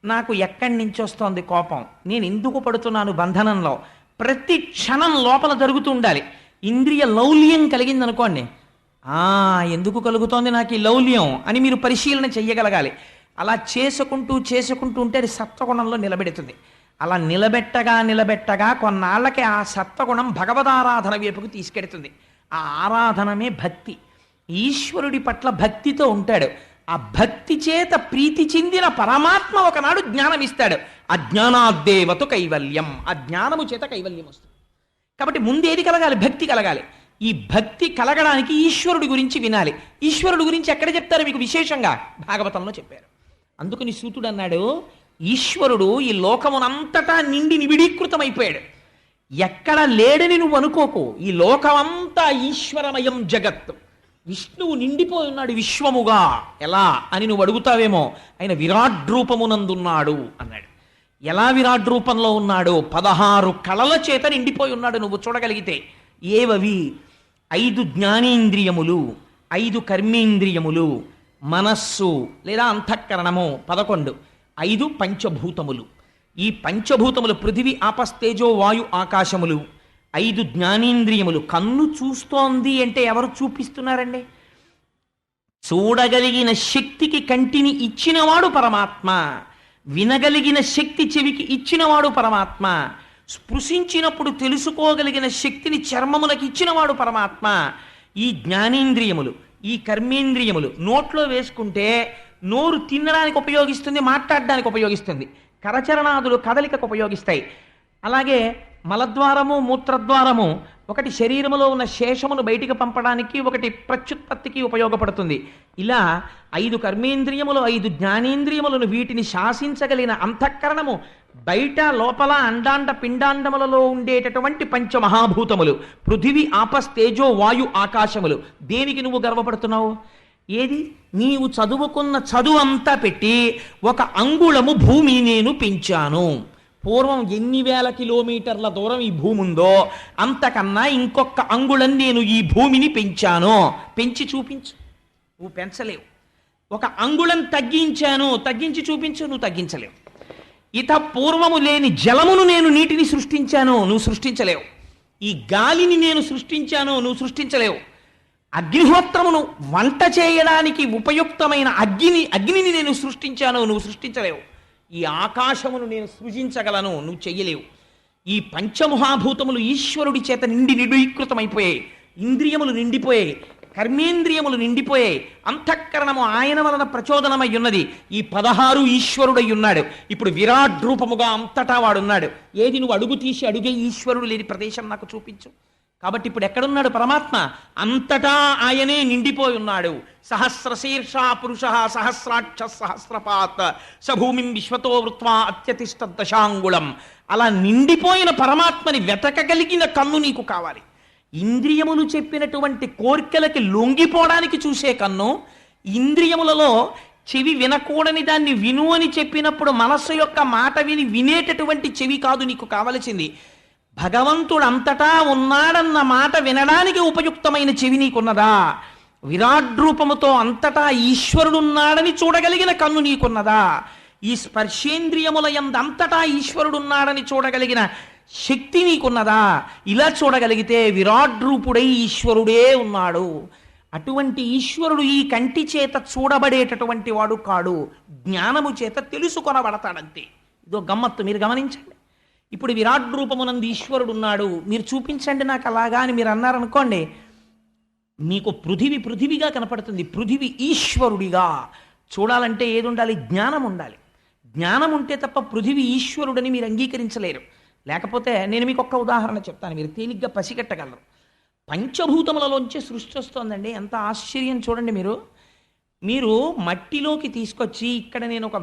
Speaker 1: నాకు ఎక్కడి నుంచి వస్తోంది కోపం, నేను ఎందుకు పడుతున్నాను బంధనంలో, ప్రతి క్షణం లోపల జరుగుతూ ఉండాలి. ఇంద్రియ లౌల్యం కలిగిందనుకోండి, ఎందుకు కలుగుతోంది నాకు ఈ లౌల్యం అని మీరు పరిశీలన చెయ్యగలగాలి. అలా చేసుకుంటూ ఉంటే అది సత్వగుణంలో నిలబెడుతుంది. అలా నిలబెట్టగా కొన్నాళ్ళకి ఆ సత్వగుణం భగవదారాధన వైపుకు తీసుకెడుతుంది. ఆ ఆరాధనమే భక్తి. ఈశ్వరుడి పట్ల భక్తితో ఉంటాడు. ఆ భక్తి చేత ప్రీతి చెందిన పరమాత్మ ఒకనాడు జ్ఞానం ఇస్తాడు. అజ్ఞానాద్దేవతు కైవల్యం, ఆ జ్ఞానము చేత కైవల్యం వస్తుంది. కాబట్టి ముందేది కలగాలి? భక్తి కలగాలి. ఈ భక్తి కలగడానికి ఈశ్వరుడి గురించి వినాలి. ఈశ్వరుడి గురించి ఎక్కడ చెప్తారు మీకు? విశేషంగా భాగవతంలో చెప్పారు. అందుకని సూతుడు అన్నాడు, ఈశ్వరుడు ఈ లోకమునంతటా నిండి నిబిడీకృతమైపోయాడు. ఎక్కడ లేడని నువ్వు అనుకోకు, ఈ లోకమంతా ఈశ్వరమయం జగత్. విష్ణువు నిండిపోయి ఉన్నాడు విశ్వముగా. ఎలా అని నువ్వు అడుగుతావేమో, ఆయన విరాట్ రూపమునందున్నాడు అన్నాడు. ఎలా విరాట్ రూపంలో ఉన్నాడు? 16 కళల చేత నిండిపోయి ఉన్నాడు. నువ్వు చూడగలిగితే ఏవవి? 5 జ్ఞానేంద్రియములు, 5 కర్మేంద్రియములు, మనస్సు లేదా అంతఃకరణము 11, 5 పంచభూతములు. ఈ పంచభూతములు పృథివీ ఆపస్తేజో వాయు ఆకాశములు, 5 జ్ఞానేంద్రియములు. కన్ను చూస్తోంది అంటే ఎవరు చూపిస్తున్నారండి? చూడగలిగిన శక్తికి కంటిని ఇచ్చినవాడు పరమాత్మ, వినగలిగిన శక్తి చెవికి ఇచ్చినవాడు పరమాత్మ, స్పృశించినప్పుడు తెలుసుకోగలిగిన శక్తిని చర్మములకు ఇచ్చినవాడు పరమాత్మ. ఈ జ్ఞానేంద్రియములు, ఈ కర్మేంద్రియములు నోట్లో వేసుకుంటే నోరు తినడానికి ఉపయోగిస్తుంది, మాట్లాడడానికి ఉపయోగిస్తుంది. కరచరణాదులు కదలికకు ఉపయోగిస్తాయి. అలాగే మలద్వారము, మూత్రద్వారము ఒకటి శరీరములో ఉన్న శేషమును బయటికి పంపడానికి, ఒకటి ప్రత్యుత్పత్తికి ఉపయోగపడుతుంది. ఇలా 5 కర్మేంద్రియములు, 5 జ్ఞానేంద్రియములను, వీటిని శాసించగలిగిన అంతఃకరణము, బయట లోపల అండాండ పిండాండములలో ఉండేటటువంటి పంచమహాభూతములు, పృథివీ ఆపస్తేజో వాయు ఆకాశములు. దేనికి నువ్వు గర్వపడుతున్నావు? ఏది? నీవు చదువుకున్న చదువు అంతా పెట్టి 1 అంగుళము భూమి నేను పెంచాను. పూర్వం ఎన్ని వేల కిలోమీటర్ల దూరం ఈ భూమి ఉందో అంతకన్నా ఇంకొక అంగుళం నేను ఈ భూమిని పెంచాను. పెంచి చూపించు. నువ్వు పెంచలేవు. 1 అంగుళం తగ్గించాను, తగ్గించి చూపించు. నువ్వు తగ్గించలేవు. ఇత పూర్వము లేని జలమును నేను నీటిని సృష్టించాను, నువ్వు సృష్టించలేవు. ఈ గాలిని నేను సృష్టించాను, నువ్వు సృష్టించలేవు. అగ్నిహోత్రమును వంట చేయడానికి ఉపయుక్తమైన అగ్నిని నేను సృష్టించాను, నువ్వు సృష్టించలేవు. ఈ ఆకాశమును నేను సృజించగలను, నువ్వు చెయ్యలేవు. ఈ పంచమహాభూతములు ఈశ్వరుడి చేత నిబిడీకృతమైపోయాయి. ఇంద్రియములు నిండిపోయాయి, కర్మేంద్రియములు నిండిపోయాయి, అంతఃకరణము ఆయన వలన ప్రచోదనమై ఉన్నది. ఈ 16 ఈశ్వరుడై ఉన్నాడు. ఇప్పుడు విరాట్ రూపముగా అంతటా వాడున్నాడు. ఏది? నువ్వు అడుగు తీసి అడుగే ఈశ్వరుడు లేని ప్రదేశం నాకు చూపించు. కాబట్టి ఇప్పుడు ఎక్కడున్నాడు పరమాత్మ? అంతటా ఆయనే నిండిపోయి ఉన్నాడు. సహస్రశీర్షా పురుష సహస్రాక్ష సహస్రపాత్ సభూమిం విశ్వతో వృత్వా అత్యతిష్ట దశాంగుళం. అలా నిండిపోయిన పరమాత్మని వెతకగలిగిన కన్ను నీకు కావాలి. ఇంద్రియములు చెప్పినటువంటి కోర్కెలకి లొంగిపోవడానికి చూసే కన్ను, ఇంద్రియములలో చెవి వినకూడని దాన్ని విను అని చెప్పినప్పుడు మనస్సు యొక్క మాట విని వినేటటువంటి చెవి కాదు నీకు కావలసింది. భగవంతుడు అంతటా ఉన్నాడన్న మాట వినడానికి ఉపయుక్తమైన చెవి నీకున్నదా? విరాట్ రూపముతో అంతటా ఈశ్వరుడున్నాడని చూడగలిగిన కన్ను నీకున్నదా? ఈ స్పర్శేంద్రియముల యందు అంతటా ఈశ్వరుడున్నాడని చూడగలిగిన శక్తి నీకున్నదా? ఇలా చూడగలిగితే విరాట్ రూపుడై ఈశ్వరుడే ఉన్నాడు. అటువంటి ఈశ్వరుడు ఈ కంటి చేత చూడబడేటటువంటి వాడు కాడు, జ్ఞానము చేత తెలుసుకొనబడతాడంతే. ఇదో గమ్మత్తు, మీరు గమనించండి. ఇప్పుడు విరాట్ రూపమునందు ఈశ్వరుడు ఉన్నాడు, మీరు చూపించండి నాకు అలాగా అని మీరు అన్నారనుకోండి, మీకు పృథివిగా కనపడుతుంది. పృథివి ఈశ్వరుడిగా చూడాలంటే ఏది ఉండాలి? జ్ఞానం ఉండాలి. జ్ఞానం ఉంటే తప్ప పృథివి ఈశ్వరుడని మీరు అంగీకరించలేరు. లేకపోతే నేను మీకు ఒక్క ఉదాహరణ చెప్తాను, మీరు తేలిగ్గా పసిగట్టగలరు. పంచభూతములలోంచే సృష్టి వస్తోందండి. ఎంత ఆశ్చర్యం చూడండి మీరు. మీరు మట్టిలోకి తీసుకొచ్చి ఇక్కడ నేను ఒక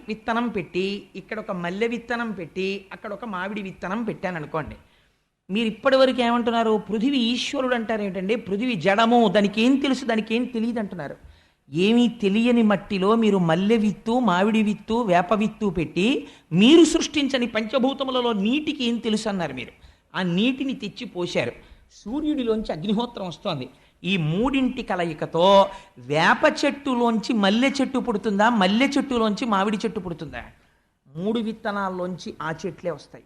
Speaker 1: విత్తనం పెట్టి, ఇక్కడ ఒక మల్లె విత్తనం పెట్టి, అక్కడ ఒక మామిడి విత్తనం పెట్టాను అనుకోండి. మీరు ఇప్పటి వరకు ఏమంటున్నారు? పృథివీ ఈశ్వరుడు అంటారు ఏంటండి? పృథివీ జడము, దానికి ఏం తెలుసు, దానికి ఏం తెలియదు అంటున్నారు. ఏమీ తెలియని మట్టిలో మీరు మల్లె విత్తు, మామిడి విత్తు, వేప విత్తు పెట్టి మీరు సృష్టించని పంచభూతములలో నీటికి ఏం తెలుసు అన్నారు మీరు. ఆ నీటిని తెచ్చి పోశారు. సూర్యుడిలోంచి అగ్నిహోత్రం వస్తోంది. ఈ మూడింటి కలయికతో వేప చెట్టులోంచి మల్లె చెట్టు పుడుతుందా, మల్లె చెట్టులోంచి మామిడి చెట్టు పుడుతుందా? 3 విత్తనాల్లోంచి ఆ చెట్లే వస్తాయి.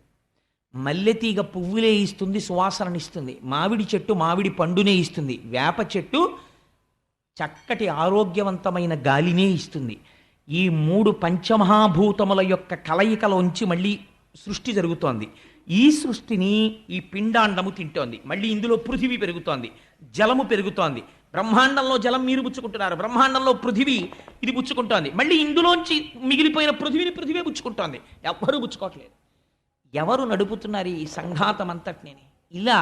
Speaker 1: మల్లె తీగ పువ్వులే ఇస్తుంది, సువాసననిస్తుంది. మామిడి చెట్టు మామిడి పండునే ఇస్తుంది. వేప చెట్టు చక్కటి ఆరోగ్యవంతమైన గాలినే ఇస్తుంది. ఈ 3 పంచమహాభూతముల యొక్క కలయికలోంచి మళ్ళీ సృష్టి జరుగుతోంది. ఈ సృష్టిని ఈ పిండాండము తింటోంది. మళ్ళీ ఇందులో పృథివీ పెరుగుతోంది, జలము పెరుగుతోంది. బ్రహ్మాండంలో జలం మీరు పుచ్చుకుంటున్నారు, బ్రహ్మాండంలో పృథివీ ఇది పుచ్చుకుంటోంది. మళ్ళీ ఇందులోంచి మిగిలిపోయిన పృథివీని పృథివీ పుచ్చుకుంటోంది. ఎవ్వరూ పుచ్చుకోవట్లేదు. ఎవరు నడుపుతున్నారు ఈ సంఘాతం అంతటిని? ఇలా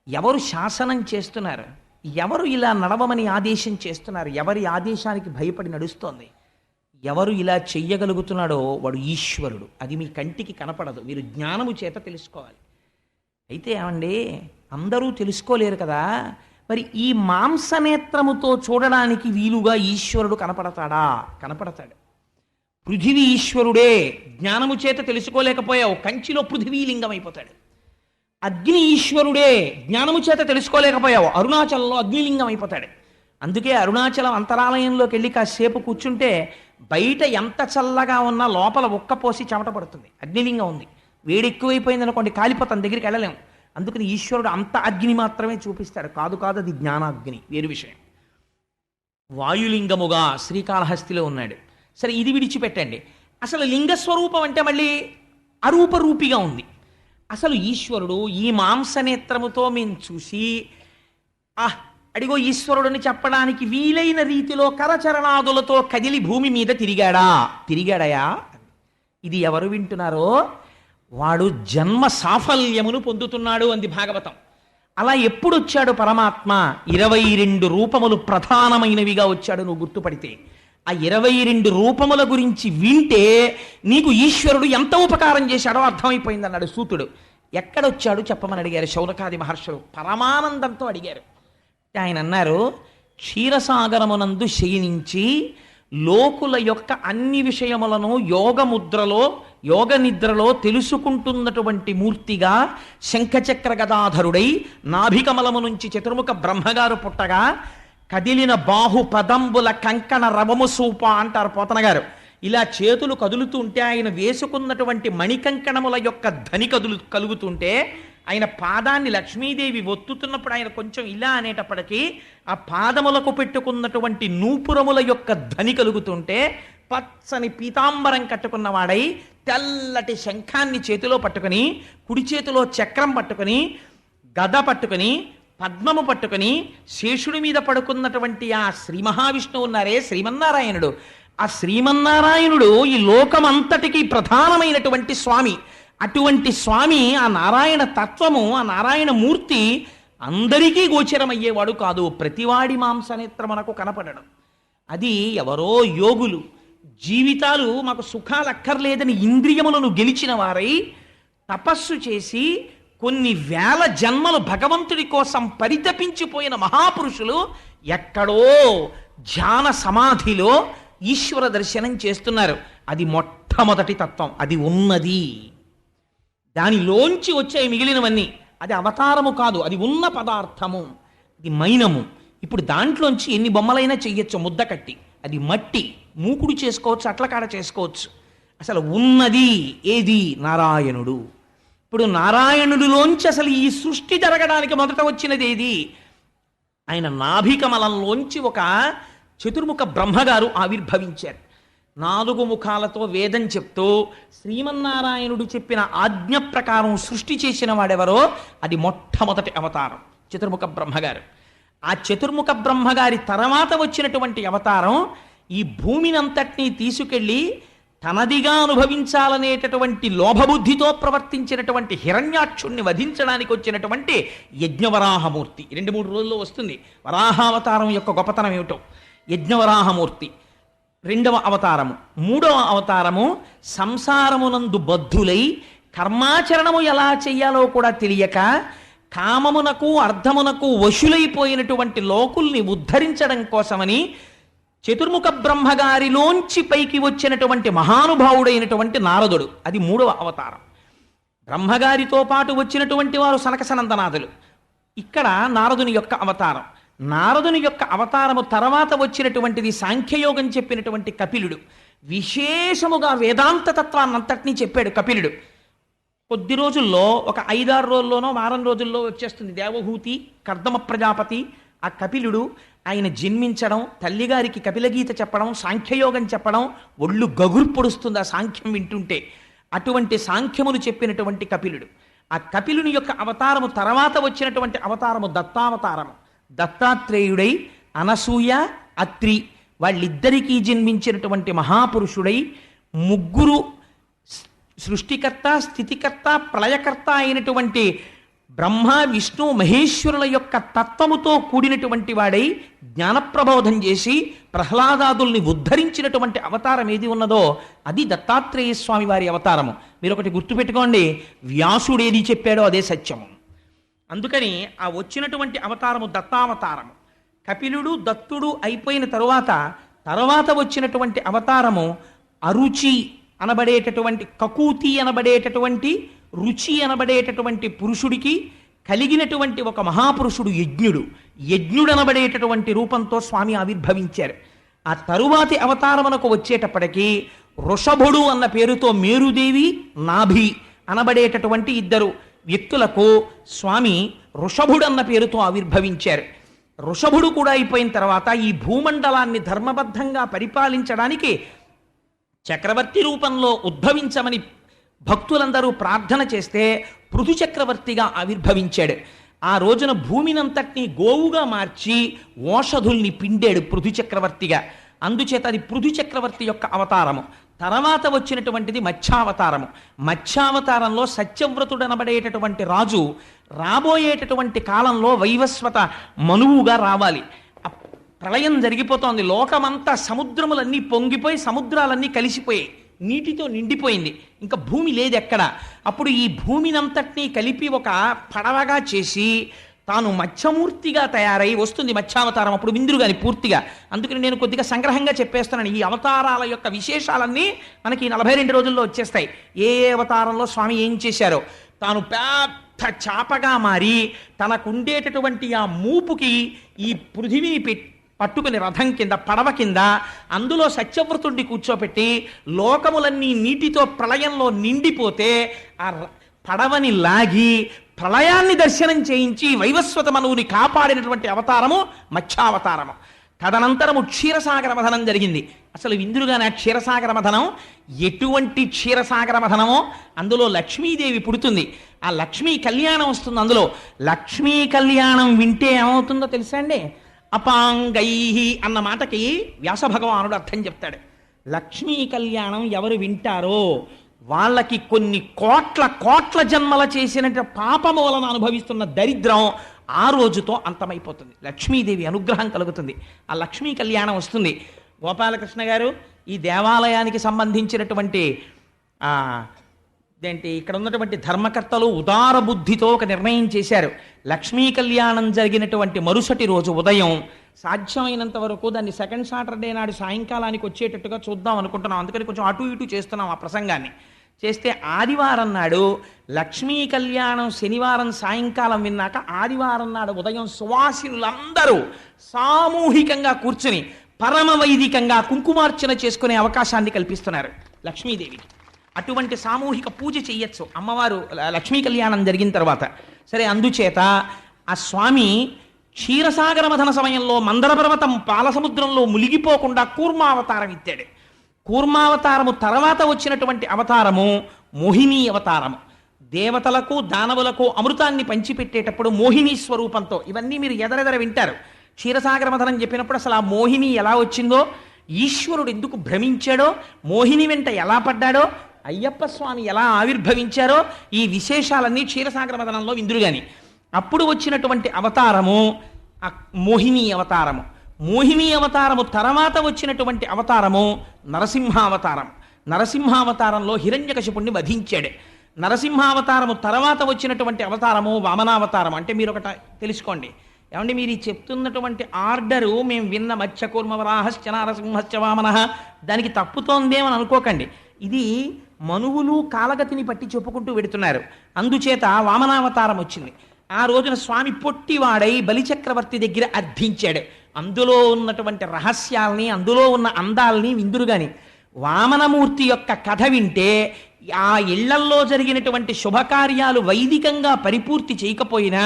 Speaker 1: ఎవరు శాసనం చేస్తున్నారు? ఎవరు ఇలా నడవమని ఆదేశం చేస్తున్నారు? ఎవరి ఆదేశానికి భయపడి నడుస్తోంది? ఎవరు ఇలా చెయ్యగలుగుతున్నాడో వాడు ఈశ్వరుడు. అది మీ కంటికి కనపడదు, మీరు జ్ఞానము చేత తెలుసుకోవాలి. అయితే ఏమండి, అందరూ తెలుసుకోలేరు కదా. మరి ఈ మాంసనేత్రముతో చూడడానికి వీలుగా ఈశ్వరుడు కనపడతాడా? కనపడతాడు. పృథివీ ఈశ్వరుడే. జ్ఞానము చేత తెలుసుకోలేకపోయావు, కంచిలో పృథివీ లింగం అయిపోతాడు. అగ్ని ఈశ్వరుడే. జ్ఞానము చేత తెలుసుకోలేకపోయావు, అరుణాచలంలో అగ్నిలింగం అయిపోతాడు. అందుకే అరుణాచలం అంతరాలయంలోకి వెళ్ళి కాసేపు కూర్చుంటే బయట ఎంత చల్లగా ఉన్నా లోపల ఒక్కపోసి చెమట పడుతుంది. అగ్నిలింగం ఉంది. వేడి ఎక్కువైపోయింది అనుకోండి, కాలిపోతాం, దగ్గరికి వెళ్ళలేము. అందుకని ఈశ్వరుడు అంత అగ్ని మాత్రమే చూపిస్తాడు. కాదు కాదు, అది జ్ఞానాగ్ని, వేరు విషయం. వాయులింగముగా శ్రీకాళహస్తిలో ఉన్నాడు. సరే, ఇది విడిచిపెట్టండి. అసలు లింగస్వరూపం అంటే మళ్ళీ అరూపరూపిగా ఉంది. అసలు ఈశ్వరుడు ఈ మాంసనేత్రముతో మేము చూసి అడిగో ఈశ్వరుడిని చెప్పడానికి వీలైన రీతిలో కరచరణాదులతో కదిలి భూమి మీద తిరిగాడయా? ఇది ఎవరు వింటున్నారో వాడు జన్మ సాఫల్యమును పొందుతున్నాడు అంది భాగవతం. అలా ఎప్పుడు వచ్చాడు పరమాత్మ? 22 రూపములు ప్రధానమైనవిగా వచ్చాడు. నువ్వు గుర్తుపడితే ఆ 22 రూపముల గురించి వింటే నీకు ఈశ్వరుడు ఎంత ఉపకారం చేశాడో అర్థమైపోయింది అన్నాడు సూతుడు. ఎక్కడొచ్చాడు చెప్పమని అడిగారు శౌనకాది మహర్షులు. పరమానందంతో అడిగారు. ఆయన అన్నారు, క్షీరసాగరమునందు శయనించి లోకుల యొక్క అన్ని విషయములను యోగముద్రలో యోగ నిద్రలో తెలుసుకుంటున్నటువంటి మూర్తిగా శంఖచక్ర గదాధరుడై నాభికమలము నుంచి చతుర్ముఖ బ్రహ్మగారు పుట్టగా కదిలిన బాహు పదంబుల కంకణ రవము సూప అంటారు పోతన గారు. ఇలా చేతులు కదులుతూ ఉంటే ఆయన వేసుకున్నటువంటి మణికంకణముల యొక్క ధని కలుగుతుంటే ఆయన పాదాన్ని లక్ష్మీదేవి ఒత్తుతున్నప్పుడు ఆయన కొంచెం ఇలా అనేటప్పటికీ ఆ పాదములకు పెట్టుకున్నటువంటి నూపురముల యొక్క ధని కలుగుతుంటే పచ్చని పీతాంబరం కట్టుకున్నవాడై తెల్లటి శంఖాన్ని చేతిలో పట్టుకుని, కుడి చేతిలో చక్రం పట్టుకుని, గద పట్టుకుని, పద్మము పట్టుకుని శేషుడి మీద పడుకున్నటువంటి ఆ శ్రీ మహావిష్ణువు ఉన్నారే శ్రీమన్నారాయణుడు. ఆ శ్రీమన్నారాయణుడు ఈ లోకమంతటికి ప్రధానమైనటువంటి స్వామి. అటువంటి స్వామి, ఆ నారాయణ తత్వము, ఆ నారాయణ మూర్తి అందరికీ గోచరమయ్యేవాడు కాదు. ప్రతివాడి మాంసనేత్రమునకు కనపడడం. అది ఎవరో యోగులు జీవితాలు మాకు సుఖాలు అక్కర్లేదని ఇంద్రియములను గెలిచిన వారై తపస్సు చేసి కొన్ని వేల జన్మలు భగవంతుడి కోసం పరితపించిపోయిన మహాపురుషులు ఎక్కడో ధ్యాన సమాధిలో ఈశ్వర దర్శనం చేస్తున్నారు. అది మొట్టమొదటి తత్వం. అది ఉన్నది. దానిలోంచి వచ్చే మిగిలినవన్నీ అది అవతారము కాదు, అది ఉన్న పదార్థము, అది మైనము. ఇప్పుడు దాంట్లోంచి ఎన్ని బొమ్మలైనా చెయ్యొచ్చు ముద్ద కట్టి. అది మట్టి, మూకుడు చేసుకోవచ్చు, అట్లకాడ చేసుకోవచ్చు. అసలు ఉన్నది ఏది? నారాయణుడు. ఇప్పుడు నారాయణుడిలోంచి అసలు ఈ సృష్టి జరగడానికి మొదట వచ్చినది ఏది? ఆయన నాభికమలంలోంచి ఒక చతుర్ముఖ బ్రహ్మగారు ఆవిర్భవించారు. 4 ముఖాలతో వేదం చెప్తూ శ్రీమన్నారాయణుడు చెప్పిన ఆజ్ఞ ప్రకారం సృష్టి చేసిన వాడెవరో అది మొట్టమొదటి అవతారం చతుర్ముఖ బ్రహ్మగారు. ఆ చతుర్ముఖ బ్రహ్మగారి తర్వాత వచ్చినటువంటి అవతారం ఈ భూమిని అంతటినీ తీసుకెళ్ళి తనదిగా అనుభవించాలనేటటువంటి లోభబుద్ధితో ప్రవర్తించినటువంటి హిరణ్యాక్షుణ్ణి వధించడానికి వచ్చినటువంటి యజ్ఞవరాహమూర్తి 2-3 రోజుల్లో వస్తుంది. వరాహావతారం యొక్క గొప్పతనం ఏమిటో. యజ్ఞవరాహమూర్తి 2వ అవతారము. 3వ అవతారము సంసారమునందు బద్ధులై కర్మాచరణము ఎలా చెయ్యాలో కూడా తెలియక కామమునకు అర్థమునకు వశులైపోయినటువంటి లోకుల్ని ఉద్ధరించడం కోసమని చతుర్ముఖ బ్రహ్మగారిలోంచి పైకి వచ్చినటువంటి మహానుభావుడైనటువంటి నారదుడు. అది 3వ అవతారం. బ్రహ్మగారితో పాటు వచ్చినటువంటి వారు సనక సనందనాథులు. ఇక్కడ నారదుని యొక్క అవతారం. నారదుని యొక్క అవతారము తర్వాత వచ్చినటువంటిది సాంఖ్యయోగం చెప్పినటువంటి కపిలుడు. విశేషముగా వేదాంత తత్వాన్నంతటినీ చెప్పాడు కపిలుడు. కొద్ది రోజుల్లో, ఒక 5-6 రోజుల్లోనో వారం రోజుల్లో వచ్చేస్తుంది దేవహూతి, కర్దమ ప్రజాపతి. ఆ కపిలుడు ఆయన జన్మించడం, తల్లిగారికి కపిలగీత చెప్పడం, సాంఖ్యయోగం చెప్పడం, ఒళ్ళు గగురు పొడుస్తుంది ఆ సాంఖ్యం వింటుంటే. అటువంటి సాంఖ్యములు చెప్పినటువంటి కపిలుడు. ఆ కపిలుని యొక్క అవతారము తర్వాత వచ్చినటువంటి అవతారము దత్తావతారము. దత్తాత్రేయుడై అనసూయ, అత్రి వాళ్ళిద్దరికీ జన్మించినటువంటి మహాపురుషుడై ముగ్గురు సృష్టికర్త, స్థితికర్త, ప్రళయకర్త అయినటువంటి బ్రహ్మ, విష్ణు, మహేశ్వరుల యొక్క తత్వముతో కూడినటువంటి వాడై జ్ఞానప్రబోధం చేసి ప్రహ్లాదాదుల్ని ఉద్ధరించినటువంటి అవతారం ఏది ఉన్నదో అది దత్తాత్రేయ స్వామి వారి అవతారము. మీరు ఒకటి గుర్తుపెట్టుకోండి, వ్యాసుడు ఏది చెప్పాడో అదే సత్యము. అందుకని ఆ వచ్చినటువంటి అవతారము దత్తావతారము. కపిలుడు, దత్తుడు అయిపోయిన తర్వాత వచ్చినటువంటి అవతారము అరుచి అనబడేటటువంటి, కకూతి అనబడేటటువంటి, రుచి అనబడేటటువంటి పురుషుడికి కలిగినటువంటి ఒక మహాపురుషుడు యజ్ఞుడు. యజ్ఞుడనబడేటటువంటి రూపంతో స్వామి ఆవిర్భవించారు. ఆ తరువాతి అవతారమునకు వచ్చేటప్పటికీ వృషభుడు అన్న పేరుతో మేరుదేవి, నాభి అనబడేటటువంటి 2 వ్యక్తులకు స్వామి వృషభుడు అన్న పేరుతో ఆవిర్భవించారు. వృషభుడు కూడా అయిపోయిన తర్వాత ఈ భూమండలాన్ని ధర్మబద్ధంగా పరిపాలించడానికి చక్రవర్తి రూపంలో ఉద్భవించమని భక్తులందరూ ప్రార్థన చేస్తే పృథు చక్రవర్తిగా ఆవిర్భవించాడు. ఆ రోజున భూమినంతటినీ గోవుగా మార్చి ఓషధుల్ని పిండాడు పృథు చక్రవర్తిగా. అందుచేత అది పృథు చక్రవర్తి యొక్క అవతారము. తర్వాత వచ్చినటువంటిది మత్స్యావతారము. మత్స్యావతారంలో సత్యవ్రతుడనబడేటటువంటి రాజు రాబోయేటటువంటి కాలంలో వైవస్వత మనువుగా రావాలి. ప్రళయం జరిగిపోతోంది, లోకమంతా సముద్రములన్నీ పొంగిపోయి సముద్రాలన్నీ కలిసిపోయాయి, నీటితో నిండిపోయింది, ఇంకా భూమి లేదు ఎక్కడ. అప్పుడు ఈ భూమినంతటినీ కలిపి ఒక పడవగా చేసి తాను మత్స్యమూర్తిగా తయారై వస్తుంది మత్స్యావతారం. అప్పుడు విందురు గాని పూర్తిగా. అందుకని నేను కొద్దిగా సంగ్రహంగా చెప్పేస్తున్నాను. ఈ అవతారాల యొక్క విశేషాలన్నీ మనకి 42 రోజుల్లో వచ్చేస్తాయి. ఏ అవతారంలో స్వామి ఏం చేశారో. తాను పెద్ద చాపగా మారి తనకుండేటటువంటి ఆ మూపుకి ఈ పృథివీని పట్టుకుని రథం కింద, పడవ కింద, అందులో సత్యవ్రతుడిని కూర్చోపెట్టి లోకములన్నీ నీటితో ప్రళయంలో నిండిపోతే ఆ పడవని లాగి ప్రళయాన్ని దర్శనం చేయించి వైవస్వత మనువుని కాపాడినటువంటి అవతారము మత్స్యావతారము. తదనంతరము క్షీరసాగర మథనం జరిగింది. అసలు విందురుగానే క్షీరసాగర మథనం ఎటువంటి క్షీరసాగర మథనమో అందులో లక్ష్మీదేవి పుడుతుంది. ఆ లక్ష్మీ కళ్యాణం వస్తుంది. అందులో లక్ష్మీ కళ్యాణం వింటే ఏమవుతుందో తెలుసా అండి? అపాంగై అన్న మాటకి వ్యాస భగవానుడు అర్థం చెప్తాడు. లక్ష్మీ కళ్యాణం ఎవరు వింటారో వాళ్ళకి కొన్ని కోట్ల జన్మల చేసిన పాపము వలన అనుభవిస్తున్న దరిద్రం ఆ రోజుతో అంతమైపోతుంది. లక్ష్మీదేవి అనుగ్రహం కలుగుతుంది. ఆ లక్ష్మీ కళ్యాణం వస్తుంది. గోపాలకృష్ణ గారు ఈ దేవాలయానికి సంబంధించినటువంటి ఇక్కడ ఉన్నటువంటి ధర్మకర్తలు ఉదార బుద్ధితో ఒక నిర్ణయం చేశారు. లక్ష్మీ కళ్యాణం జరిగినటువంటి మరుసటి రోజు ఉదయం సాధ్యమైనంత వరకు దాన్ని సెకండ్ సాటర్డే నాడు సాయంకాలానికి వచ్చేటట్టుగా చూద్దాం అనుకుంటున్నాం. అందుకని కొంచెం అటు ఇటు చేస్తున్నాం ఆ ప్రసంగాన్ని. చేస్తే ఆదివారం నాడు లక్ష్మీ కళ్యాణం శనివారం సాయంకాలం విన్నాక ఆదివారం నాడు ఉదయం సువాసినులందరూ సామూహికంగా కూర్చుని పరమ వైదికంగా కుంకుమార్చన చేసుకునే అవకాశాన్ని కల్పిస్తున్నారు లక్ష్మీదేవికి. అటువంటి సామూహిక పూజ చెయ్యొచ్చు అమ్మవారు లక్ష్మీ కళ్యాణం జరిగిన తర్వాత. సరే, అందుచేత ఆ స్వామి క్షీరసాగర మథన సమయంలో మందర పర్వతం పాలసముద్రంలో మునిగిపోకుండా కూర్మావతారం ఎత్తాడు. కూర్మావతారము తర్వాత వచ్చినటువంటి అవతారము మోహిని అవతారము. దేవతలకు దానవులకు అమృతాన్ని పంచిపెట్టేటప్పుడు మోహిని స్వరూపంతో, ఇవన్నీ మీరు ఎదరెదర వింటారు. క్షీరసాగర మథనం చెప్పినప్పుడు అసలు ఆ మోహిని ఎలా వచ్చిందో ఈశ్వరుడు ఎందుకు భ్రమించాడో, మోహిని వెంట ఎలా పడ్డాడో, అయ్యప్ప స్వామి ఎలా ఆవిర్భవించారో ఈ విశేషాలన్నీ క్షీరసాగర మదనంలో విందురుగాని. అప్పుడు వచ్చినటువంటి అవతారము మోహిని అవతారము. మోహిని అవతారము తర్వాత వచ్చినటువంటి అవతారము నరసింహావతారం. నరసింహావతారంలో హిరణ్యకశిపుణ్ణి వధించాడు. నరసింహావతారము తర్వాత వచ్చినటువంటి అవతారము వామనావతారం. అంటే మీరు ఒకట తెలుసుకోండి, ఏమంటే మీరు ఈ చెప్తున్నటువంటి ఆర్డరు మేము విన్న మత్స్యకూర్మవరాహశ్చ నరసింహశ్చ వామనః దానికి తప్పుతోందేమని అనుకోకండి. ఇది మనువులు కాలగతిని పట్టి చెప్పుకుంటూ వెడుతున్నారు. అందుచేత వామనావతారం వచ్చింది. ఆ రోజున స్వామి పొట్టివాడై బలిచక్రవర్తి దగ్గర అర్థించాడు. అందులో ఉన్నటువంటి రహస్యాల్ని, అందులో ఉన్న అందాల్ని విందురుగాని. వామనమూర్తి యొక్క కథ వింటే ఆ ఇళ్లల్లో జరిగినటువంటి శుభకార్యాలు వైదికంగా పరిపూర్తి చేయకపోయినా,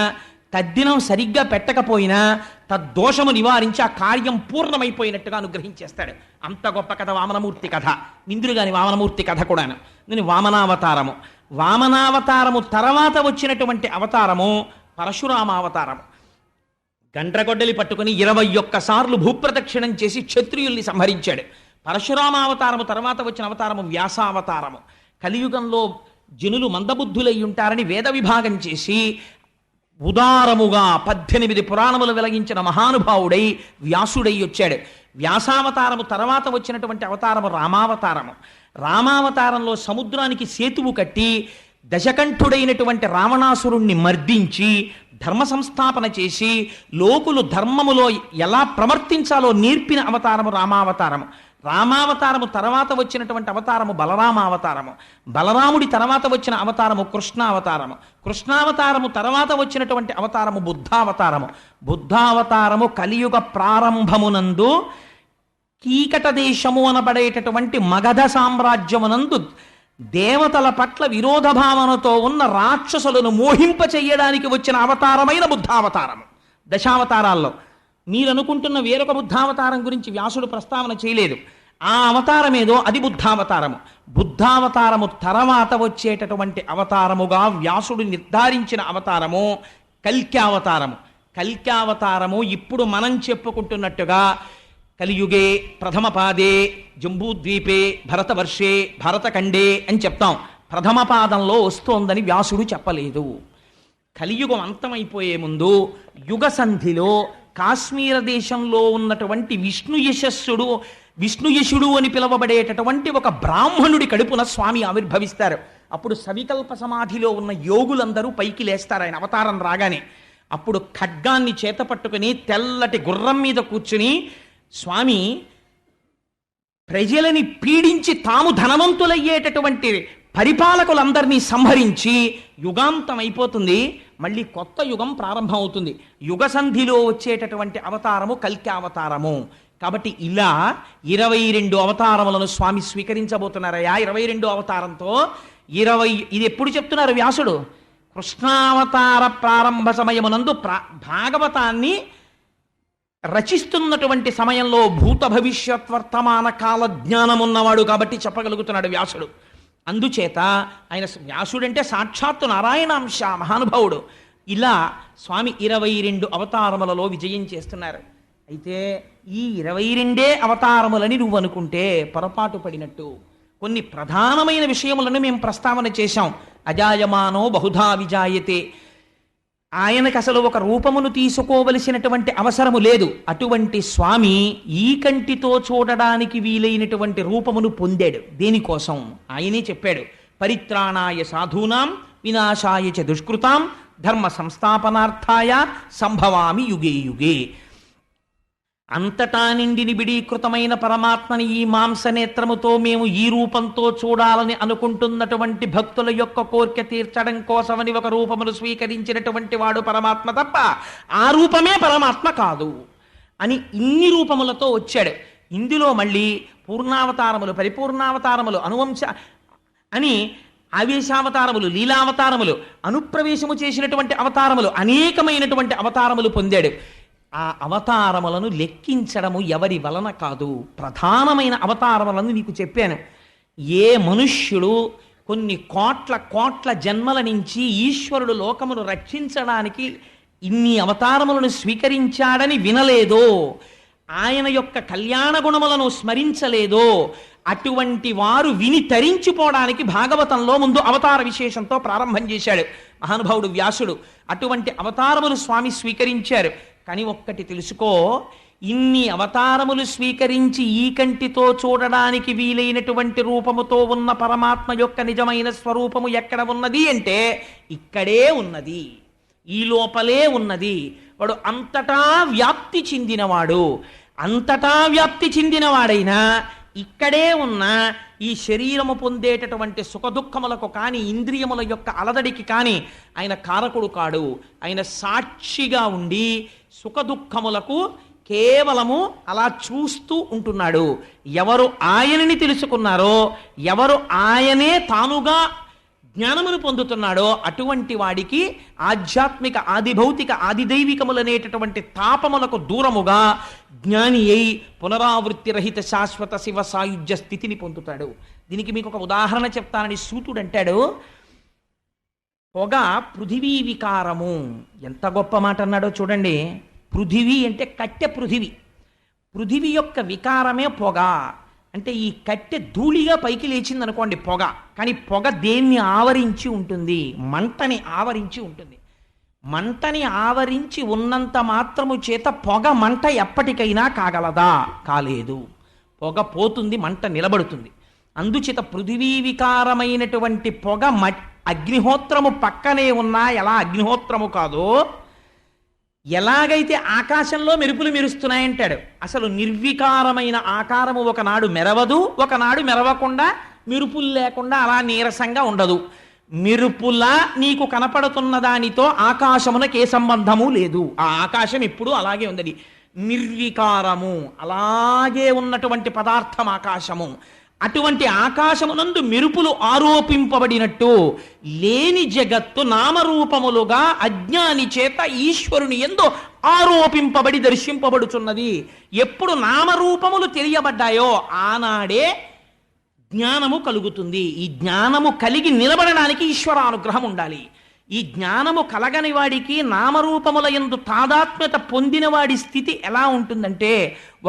Speaker 1: తద్దినం సరిగ్గా పెట్టకపోయినా తద్దోషము నివారించి ఆ కార్యం పూర్ణమైపోయినట్టుగా అనుగ్రహించేస్తాడు. అంత గొప్ప కథ వామనమూర్తి కథ. విందురుగాని వామనమూర్తి కథ కూడాను. దీని వామనావతారము. వామనావతారము తర్వాత వచ్చినటువంటి అవతారము పరశురామావతారము. గండ్రగొడ్డలి పట్టుకుని 21 సార్లు భూప్రదక్షిణం చేసి క్షత్రియుల్ని సంహరించాడు. పరశురామావతారము తర్వాత వచ్చిన అవతారము వ్యాసావతారము. కలియుగంలో జనులు మందబుద్ధులై ఉంటారని వేద విభాగం చేసి ఉదారముగా 18 పురాణములు వెలిగించిన మహానుభావుడై వ్యాసుడై వచ్చాడు. వ్యాసావతారము తర్వాత వచ్చినటువంటి అవతారము రామావతారము. రామావతారంలో సముద్రానికి సేతువు కట్టి దశకంఠుడైనటువంటి రావణాసురుణ్ణి మర్దించి ధర్మ సంస్థాపన చేసి లోకులు ధర్మములో ఎలా ప్రవర్తించాలో నేర్పిన అవతారము రామావతారము. రామావతారము తర్వాత వచ్చినటువంటి అవతారము బలరామావతారము. బలరాముడి తర్వాత వచ్చిన అవతారము కృష్ణావతారము. కృష్ణావతారము తర్వాత వచ్చినటువంటి అవతారము బుద్ధావతారము. బుద్ధావతారము కలియుగ ప్రారంభమునందు కీకట దేశము అనబడేటటువంటి మగధ సామ్రాజ్యమునందు దేవతల పట్ల విరోధ భావనతో ఉన్న రాక్షసులను మోహింప చెయ్యడానికి వచ్చిన అవతారమైన బుద్ధావతారము. దశావతారాల్లో మీరు అనుకుంటున్న వేరొక బుద్ధావతారం గురించి వ్యాసుడు ప్రస్తావన చేయలేదు. ఆ అవతారం ఏదో అది బుద్ధావతారము. బుద్ధావతారము తర్వాత వచ్చేటటువంటి అవతారముగా వ్యాసుడు నిర్ధారించిన అవతారము కల్క్యావతారము. కల్క్యావతారము ఇప్పుడు మనం చెప్పుకుంటున్నట్టుగా కలియుగే ప్రథమ పాదే జంబూద్వీపే భరతవర్షే భరతఖండే అని చెప్తాం. ప్రథమ పాదంలో వస్తోందని వ్యాసుడు చెప్పలేదు. కలియుగం అంతమైపోయే ముందు యుగ సంధిలో కాశ్మీర దేశంలో ఉన్నటువంటి విష్ణుయశుడు అని పిలువబడేటటువంటి ఒక బ్రాహ్మణుడి కడుపున స్వామి ఆవిర్భవిస్తారు. అప్పుడు సవికల్ప సమాధిలో ఉన్న యోగులందరూ పైకి లేస్తారు ఆయన అవతారం రాగానే. అప్పుడు ఖడ్గాన్ని చేత పట్టుకుని తెల్లటి గుర్రం మీద కూర్చుని స్వామి ప్రజలని పీడించి తాము ధనవంతులయ్యేటటువంటి పరిపాలకులందరినీ సంహరించి యుగాంతం అయిపోతుంది, మళ్ళీ కొత్త యుగం ప్రారంభం అవుతుంది. యుగ సంధిలో వచ్చేటటువంటి అవతారము కల్క్యావతారము. కాబట్టి ఇలా 22 అవతారములను స్వామి స్వీకరించబోతున్నారయ్యా. 22 అవతారంతో ఇది ఎప్పుడు చెప్తున్నారు వ్యాసుడు? కృష్ణావతార ప్రారంభ సమయమునందు భాగవతాన్ని రచిస్తున్నటువంటి సమయంలో భూత భవిష్యత్ వర్తమాన కాల జ్ఞానం ఉన్నవాడు కాబట్టి చెప్పగలుగుతున్నాడు వ్యాసుడు. అందుచేత ఆయన వ్యాసుడంటే సాక్షాత్తు నారాయణాంశ మహానుభావుడు. ఇలా స్వామి 22 అవతారములలో విజయం చేస్తున్నారు. అయితే ఈ 22 అవతారములని నువ్వు అనుకుంటే పొరపాటు పడినట్టు. కొన్ని ప్రధానమైన విషయములను మేము ప్రస్తావన చేశాం. అజాయమానో బహుధా విజాయతే. ఆయనకు అసలు ఒక రూపమును తీసుకోవలసినటువంటి అవసరము లేదు. అటువంటి స్వామి ఈ కంటితో చూడడానికి వీలైనటువంటి రూపమును పొందాడు. దేనికోసం ఆయనే చెప్పాడు, పరిత్రాణాయ సాధూనాం వినాశాయ చ దుష్కృతాం ధర్మ సంస్థాపనార్థాయ సంభవామి యుగే యుగే. అంతటా నిండి నిబిడీకృతమైన పరమాత్మని ఈ మాంసనేత్రముతో మేము ఈ రూపంతో చూడాలని అనుకుంటున్నటువంటి భక్తుల యొక్క కోరిక తీర్చడం కోసమని ఒక రూపమును స్వీకరించినటువంటి వాడు పరమాత్మ తప్ప ఆ రూపమే పరమాత్మ కాదు అని ఇన్ని రూపములతో వచ్చాడు. ఇందులో మళ్ళీ పూర్ణావతారములు, పరిపూర్ణావతారములు, అనువంశ అని ఆవేశావతారములు, లీలావతారములు, అనుప్రవేశము చేసినటువంటి అవతారములు, అనేకమైనటువంటి అవతారములు పొందాడు. ఆ అవతారములను లెక్కించడము ఎవరి వలన కాదు. ప్రధానమైన అవతారములను నీకు చెప్పాను. ఏ మనుష్యుడు కొన్ని కోట్ల కోట్ల జన్మల నుంచి ఈశ్వరుడు లోకమును రక్షించడానికి ఇన్ని అవతారములను స్వీకరించాడని వినలేదో ఆయన యొక్క కళ్యాణ గుణములను స్మరించలేదో అటువంటి వారు విని తరించిపోవడానికి భాగవతంలో ముందు అవతార విశేషంతో ప్రారంభం చేశాడు మహానుభావుడు వ్యాసుడు. అటువంటి అవతారములు స్వామి స్వీకరించారు. కానీ ఒక్కటి తెలుసుకో, ఇన్ని అవతారములు స్వీకరించి ఈ కంటితో చూడడానికి వీలైనటువంటి రూపముతో ఉన్న పరమాత్మ యొక్క నిజమైన స్వరూపము ఎక్కడ ఉన్నది అంటే ఇక్కడే ఉన్నది, ఈ లోపలే ఉన్నది. వాడు అంతటా వ్యాప్తి చెందినవాడు. అంతటా వ్యాప్తి చెందినవాడైనా ఇక్కడే ఉన్న ఈ శరీరము పొందేటటువంటి సుఖదుఖములకు కానీ ఇంద్రియముల యొక్క అలదడికి కానీ ఆయన కారకుడు కాడు. ఆయన సాక్షిగా ఉండి సుఖదుఖములకు కేవలము అలా చూస్తూ ఉంటున్నాడు. ఎవరు ఆయనని తెలుసుకున్నారో, ఎవరు ఆయనే తానుగా జ్ఞానమును పొందుతున్నాడో అటువంటి వాడికి ఆధ్యాత్మిక ఆదిభౌతిక ఆదిదైవికములనేటటువంటి తాపములకు దూరముగా జ్ఞాని అయి పునరావృత్తి రహిత శాశ్వత శివ సాయుధ్య స్థితిని పొందుతాడు. దీనికి మీకు ఒక ఉదాహరణ చెప్తానని సూతుడు అంటాడు, పొగ పృథివీ వికారము. ఎంత గొప్ప మాట అన్నాడో చూడండి. పృథివీ అంటే కట్టె పృథివీ. పృథివీ యొక్క వికారమే పొగ. అంటే ఈ కట్టె ధూళిగా పైకి లేచింది అనుకోండి పొగ, కానీ పొగ దేన్ని ఆవరించి ఉంటుంది? మంటని ఆవరించి ఉంటుంది. మంటని ఆవరించి ఉన్నంత మాత్రము చేత పొగ మంట ఎప్పటికైనా కాగలదా? కాలేదు. పొగ పోతుంది, మంట నిలబడుతుంది. అందుచేత పృథివీ వికారమైనటువంటి పొగ అగ్నిహోత్రము పక్కనే ఉన్నా ఎలా అగ్నిహోత్రము కాదో, ఎలాగైతే ఆకాశంలో మెరుపులు మెరుస్తున్నాయంటాడు. అసలు నిర్వికారమైన ఆకారము ఒకనాడు మెరవదు, ఒకనాడు మెరవకుండా మెరుపులు లేకుండా అలా నీరసంగా ఉండదు. మెరుపులా నీకు కనపడుతున్న దానితో ఆకాశమునకే సంబంధము లేదు. ఆ ఆకాశం ఎప్పుడూ అలాగే ఉంది. నిర్వికారము, అలాగే ఉన్నటువంటి పదార్థం ఆకాశము. అటువంటి ఆకాశమునందు మెరుపులు ఆరోపింపబడినట్టు లేని జగత్తు నామరూపములుగా అజ్ఞాని చేత ఈశ్వరుని యందు ఆరోపింపబడి దర్శింపబడుచున్నది. ఎప్పుడు నామరూపములు తెలియబడ్డాయో ఆనాడే జ్ఞానము కలుగుతుంది. ఈ జ్ఞానము కలిగి నిలబడడానికి ఈశ్వరానుగ్రహం ఉండాలి. ఈ జ్ఞానము కలగని వాడికి నామరూపముల యందు తాదాత్మ్యత పొందిన వాడి స్థితి ఎలా ఉంటుందంటే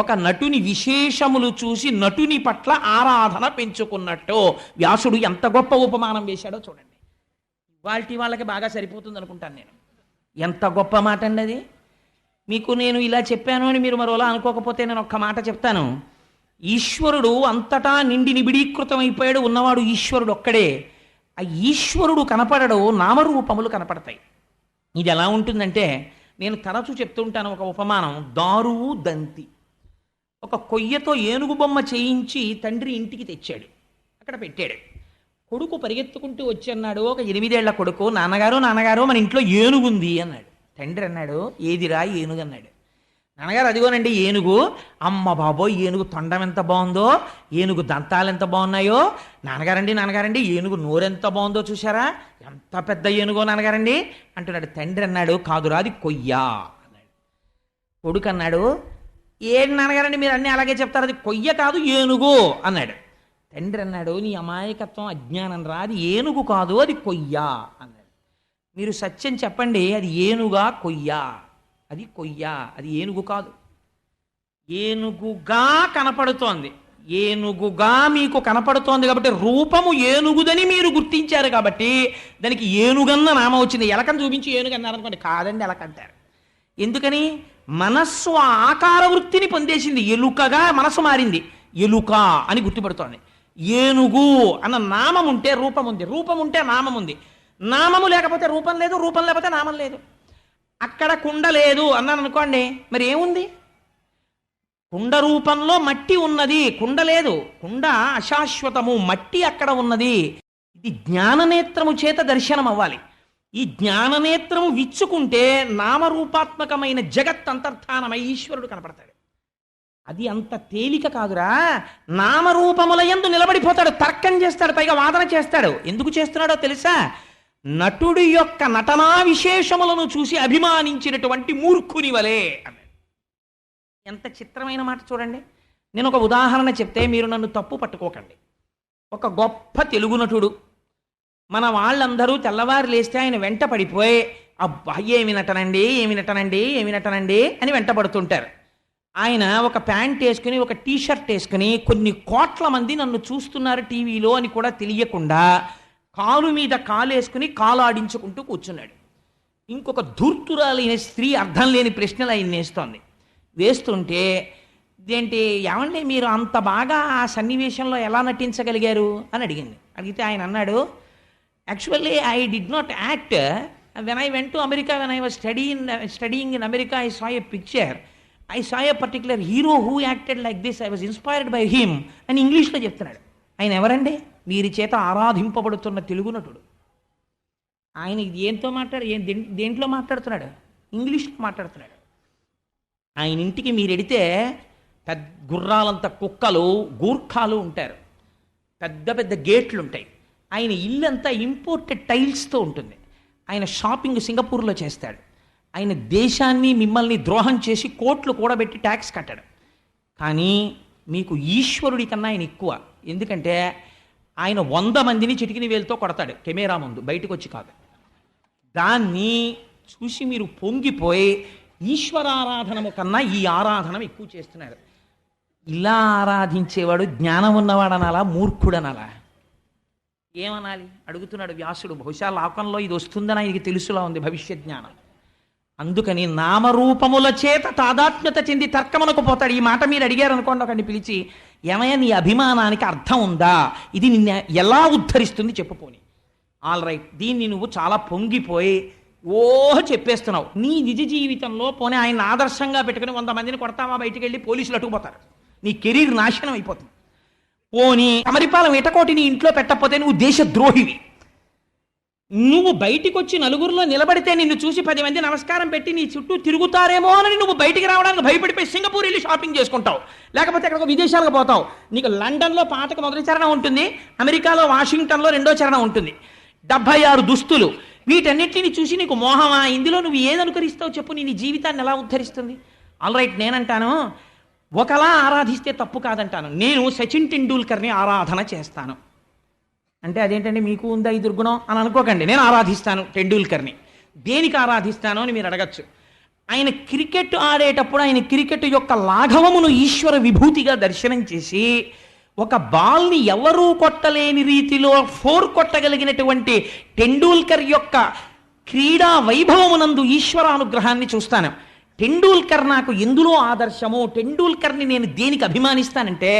Speaker 1: ఒక నటుని విశేషములు చూసి నటుని పట్ల ఆరాధన పెంచుకున్నట్టు. వ్యాసుడు ఎంత గొప్ప ఉపమానం వేశాడో చూడండి. వాళ్ళకి బాగా సరిపోతుంది అనుకుంటాను నేను. ఎంత గొప్ప మాట అండి అది. మీకు నేను ఇలా చెప్పాను అని మీరు మరోలా అనుకోకపోతే నేను ఒక్క మాట చెప్తాను. ఈశ్వరుడు అంతటా నిండి నిబిడీకృతమైపోయాడు. ఉన్నవాడు ఈశ్వరుడు ఒక్కడే. ఆ ఈశ్వరుడు కనపడడు, నామరూపములు కనపడతాయి. ఇది ఎలా ఉంటుందంటే నేను తరచూ చెప్తూ ఉంటాను ఒక ఉపమానం. దారువు దంతి. ఒక కొయ్యతో ఏనుగు బొమ్మ చేయించి తండ్రి ఇంటికి తెచ్చాడు, అక్కడ పెట్టాడు. కొడుకు పరిగెత్తుకుంటూ వచ్చి అన్నాడు, ఒక 8 ఏళ్ల కొడుకు, నాన్నగారు నాన్నగారు మన ఇంట్లో ఏనుగుంది అన్నాడు. తండ్రి అన్నాడు, ఏదిరా ఏనుగు అన్నాడు. నాన్నగారు అదిగోనండి ఏనుగు. అమ్మ బాబోయ్, ఏనుగు తొండం ఎంత బాగుందో, ఏనుగు దంతాలు ఎంత బాగున్నాయో. నాన్నగారండి ఏనుగు నోరెంత బాగుందో చూసారా, ఎంత పెద్ద ఏనుగో నాన్నగారండి అంటున్నాడు. తండ్రి అన్నాడు, కాదురా అది కొయ్య అన్నాడు. కొడుకు అన్నాడు, ఏంటి నాన్నగారండి మీరు అన్నీ అలాగే చెప్తారు, అది కొయ్య కాదు ఏనుగు అన్నాడు. తండ్రి అన్నాడు, నీ అమాయకత్వం అజ్ఞానం రా, అది ఏనుగు కాదు అది కొయ్య అన్నాడు. మీరు సత్యం చెప్పండి, అది ఏనుగా కొయ్య? అది కొయ్య, అది ఏనుగు కాదు. ఏనుగుగా కనపడుతోంది. ఏనుగుగా మీకు కనపడుతోంది కాబట్టి రూపము ఏనుగుదని మీరు గుర్తించారు కాబట్టి దానికి ఏనుగన్న నామం వచ్చింది. ఎలకని చూపించి ఏనుగన్నారు అనుకోండి, కాదండి ఎలకంటారు. ఎందుకని? మనస్సు ఆ ఆకార వృత్తిని పొందేసింది. ఎలుకగా మనసు మారింది, ఎలుక అని గుర్తుపడుతోంది. ఏనుగు అన్న నామం ఉంటే రూపం ఉంది, రూపం ఉంటే నామం ఉంది. నామము లేకపోతే రూపం లేదు, రూపం లేకపోతే నామం లేదు. అక్కడ కుండ లేదు అన్నాను అనుకోండి, మరి ఏముంది? కుండ రూపంలో మట్టి ఉన్నది, కుండ లేదు. కుండ అశాశ్వతము, మట్టి అక్కడ ఉన్నది. ఇది జ్ఞాననేత్రము చేత దర్శనం అవ్వాలి. ఈ జ్ఞాననేత్రము విచ్చుకుంటే నామరూపాత్మకమైన జగత్ అంతర్ధానమై ఈశ్వరుడు కనపడతాడు. అది అంత తేలిక కాదురా. నామరూపముల యందు నిలబడిపోతాడు, తర్కం చేస్తాడు, పైగా వాదన చేస్తాడు. ఎందుకు చేస్తున్నాడో తెలుసా? నటుడి యొక్క నటనా విశేషములను చూసి అభిమానించినటువంటి మూర్ఖుని వలే అన్నాడు. ఎంత చిత్రమైన మాట చూడండి. నేను ఒక ఉదాహరణ చెప్తే మీరు నన్ను తప్పు పట్టుకోకండి. ఒక గొప్ప తెలుగు నటుడు, మన వాళ్ళందరూ తెల్లవారు లేస్తే ఆయన వెంట పడిపోయి అబ్బా ఏమి నటనండి ఏమి నటనండి ఏమి నటనండి అని వెంట పడుతుంటారు. ఆయన ఒక ప్యాంట్ వేసుకుని ఒక టీషర్ట్ వేసుకుని కొన్ని కోట్ల మంది నన్ను చూస్తున్నారు టీవీలో అని కూడా తెలియకుండా కాలు మీద కాలు వేసుకుని కాలు ఆడించుకుంటూ కూర్చున్నాడు. ఇంకొక ధూర్తురాలైన స్త్రీ అర్థం లేని ప్రశ్నలు ఆయన వేస్తుంటే ఏంటి ఏమండి మీరు అంత బాగా ఆ సన్నివేశంలో ఎలా నటించగలిగారు అని అడిగితే ఆయన అన్నాడు, actually I did not act when I went to America, when I was studying in America, I saw a picture, I saw a particular hero who acted like this, I was inspired by him అని ఇంగ్లీష్లో చెప్తున్నాడు. ఆయన ఎవరండి? వీరి చేత ఆరాధింపబడుతున్న తెలుగు నటుడు. ఆయన దేంట్లో మాట్లాడుతున్నాడు? ఇంగ్లీష్లో మాట్లాడుతున్నాడు. ఆయన ఇంటికి మీరు ఎడితే పెద్ద గుర్రాలంత కుక్కలు గూర్ఖాలు ఉంటారు, పెద్ద పెద్ద గేట్లు ఉంటాయి. ఆయన ఇల్లంతా ఇంపోర్టెడ్ టైల్స్తో ఉంటుంది. ఆయన షాపింగ్ సింగపూర్లో చేస్తాడు. ఆయన దేశాన్ని మిమ్మల్ని ద్రోహం చేసి కోట్లు కూడబెట్టి ట్యాక్స్ కట్టాడు. కానీ మీకు ఈశ్వరుడి కన్నా ఆయన ఎక్కువ. ఎందుకంటే ఆయన 100 మందిని చిటికిన వేలుతో కొడతాడు కెమెరా ముందు, బయటకు వచ్చి కాదు. దాన్ని చూసి మీరు పొంగిపోయి ఈశ్వరారాధనము కన్నా ఈ ఆరాధన ఎక్కువ చేస్తున్నారు. ఇలా ఆరాధించేవాడు జ్ఞానం ఉన్నవాడనాలా, మూర్ఖుడనాలా? ఏమనాలి అడుగుతున్నాడు వ్యాసుడు. బహుశా లోకంలో ఇది వస్తుందని ఆయనకి తెలుసులా ఉంది భవిష్యత్ జ్ఞానం. అందుకని నామరూపముల చేత తాదాత్మ్యత చెంది తర్కమునకు పోతాడు. ఈ మాట మీరు అడిగారు అనుకోండి, ఒకరిని పిలిచి, ఏమయ్య నీ అభిమానానికి అర్థం ఉందా, ఇది నిన్ను ఎలా ఉద్ధరిస్తుంది చెప్పుపోని. ఆల్ రైట్, దీన్ని నువ్వు చాలా పొంగిపోయి చెప్పేస్తున్నావు. నీ నిజ జీవితంలో పోనీ ఆయన ఆదర్శంగా పెట్టుకుని 100 మందిని కొడతావా, బయటికి వెళ్ళి పోలీసులు అట్టుకుపోతారు, నీ కెరీర్ నాశనం అయిపోతుంది. పోనీ అమరిపాలెం ఇటకోటి నీ ఇంట్లో పెట్టకపోతే నువ్వు దేశద్రోహివి. నువ్వు బయటికి వచ్చి నలుగురిలో నిలబడితే నిన్ను చూసి 10 మంది నమస్కారం పెట్టి నీ చుట్టూ తిరుగుతారేమో అని నువ్వు బయటికి రావడానికి భయపడిపోయి సింగపూర్ వెళ్ళి షాపింగ్ చేసుకుంటావు, లేకపోతే ఎక్కడికో విదేశాలకు పోతావు. నీకు లండన్లో పాటకు మొదటి చరణం ఉంటుంది, అమెరికాలో వాషింగ్టన్లో 2వ చరణం ఉంటుంది, 76 దుస్తులు. వీటన్నిటిని చూసి నీకు మోహమా? ఇందులో నువ్వు ఏది అనుకరిస్తావు చెప్పు, నీ జీవితాన్ని ఎలా ఉద్ధరిస్తుంది? ఆల్ రైట్, నేనంటాను ఒకలా ఆరాధిస్తే తప్పు కాదంటాను. నేను సచిన్ టెండూల్కర్ని ఆరాధన చేస్తాను అంటే అదేంటండి మీకు ఉందా ఈ దుర్గుణం అని అనుకోకండి. నేను ఆరాధిస్తాను టెండూల్కర్ని. దేనికి ఆరాధిస్తాను అని మీరు అడగచ్చు. ఆయన క్రికెట్ ఆడేటప్పుడు ఆయన క్రికెట్ యొక్క లాఘవమును ఈశ్వర విభూతిగా దర్శనం చేసి ఒక బాల్ని ఎవరూ కొట్టలేని రీతిలో 4 కొట్టగలిగినటువంటి టెండూల్కర్ యొక్క క్రీడా వైభవమునందు ఈశ్వరానుగ్రహాన్ని చూస్తాను. టెండూల్కర్ నాకు ఎందులో ఆదర్శము, టెండూల్కర్ని నేను దేనికి అభిమానిస్తానంటే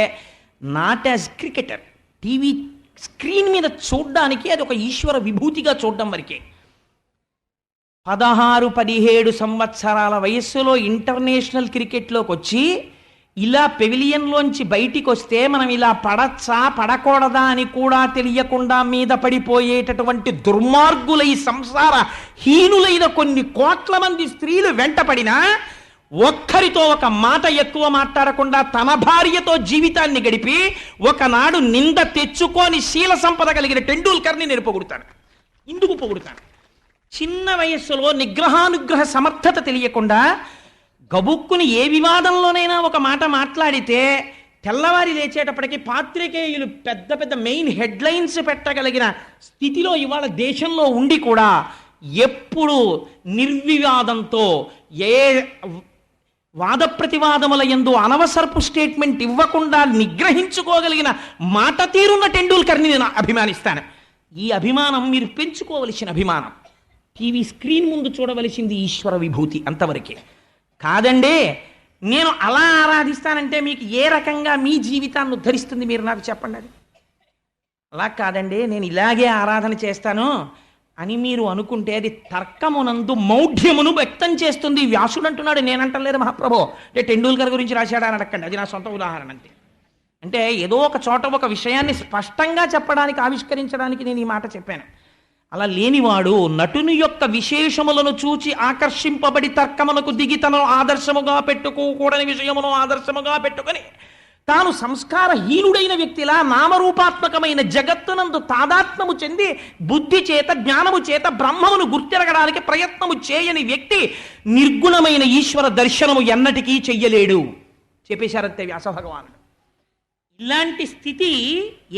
Speaker 1: not as cricketer, TV screen మీద చూడ్డానికి అది ఒక ఈశ్వర విభూతిగా చూడడం వరకే. 16-17 సంవత్సరాల వయస్సులో ఇంటర్నేషనల్ క్రికెట్లోకి వచ్చి ఇలా పెవిలియన్లోంచి బయటికి వస్తే మనం ఇలా పడచ్చా పడకూడదా అని కూడా తెలియకుండా మీద పడిపోయేటటువంటి దుర్మార్గులై సంసార హీనులైన కొన్ని కోట్ల మంది స్త్రీలు వెంటపడినా ఒక్కరితో ఒక మాట ఎక్కువ మాట్లాడకుండా తన భార్యతో జీవితాన్ని గడిపి ఒకనాడు నింద తెచ్చుకొని శీల సంపద కలిగిన టెండూల్కర్ని నేను పొగుడుతాను. ఇందుకు పొగుడుతాను, చిన్న వయస్సులో నిగ్రహానుగ్రహ సమర్థత తెలియకుండా గబుక్కుని ఏ వివాదంలోనైనా ఒక మాట మాట్లాడితే తెల్లవారి లేచేటప్పటికి పాత్రికేయులు పెద్ద పెద్ద మెయిన్ హెడ్లైన్స్ పెట్టగలిగిన స్థితిలో ఇవాళ దేశంలో ఉండి కూడా ఎప్పుడు నిర్వివాదంతో ఏ వాద ప్రతివాదముల యందు అనవసరపు స్టేట్మెంట్ ఇవ్వకుండా నిగ్రహించుకోగలిగిన మాట తీరున్న టెండూల్కర్ని నేను అభిమానిస్తాను. ఈ అభిమానం మీరు పెంచుకోవలసిన అభిమానం. టీవీ స్క్రీన్ ముందు చూడవలసింది ఈశ్వర విభూతి, అంతవరకే. కాదండి నేను అలా ఆరాధిస్తానంటే మీకు ఏ రకంగా మీ జీవితాన్ని ఉద్ధరిస్తుంది మీరు నాకు చెప్పండి. అది అలా కాదండి నేను ఇలాగే ఆరాధన చేస్తాను అని మీరు అనుకుంటే అది తర్కమునందు మౌఢ్యమును వ్యక్తం చేస్తుంది. వ్యాసుడు అంటున్నాడు, నేనంటలేదు మహాప్రభో. అంటే టెండూల్కర్ గురించి రాశాడని అడగండి, అది నా సొంత ఉదాహరణ అంతే. అంటే ఏదో ఒక చోట ఒక విషయాన్ని స్పష్టంగా చెప్పడానికి ఆవిష్కరించడానికి నేను ఈ మాట చెప్పాను. అలా లేనివాడు నటుని యొక్క విశేషములను చూచి ఆకర్షింపబడి తర్కమునకు దిగి తనను ఆదర్శముగా పెట్టుకోకూడని విషయమును ఆదర్శముగా పెట్టుకొని తాను సంస్కారహీనుడైన వ్యక్తిలా నామరూపాత్మకమైన జగత్తునందు తాదాత్మ్యము చెంది బుద్ధి చేత జ్ఞానము చేత బ్రహ్మమును గుర్తిరగడానికి ప్రయత్నము చేయని వ్యక్తి నిర్గుణమైన ఈశ్వర దర్శనము ఎన్నటికీ చెయ్యలేడు చెప్పేశారంతే వ్యాస భగవానుడు. ఇలాంటి స్థితి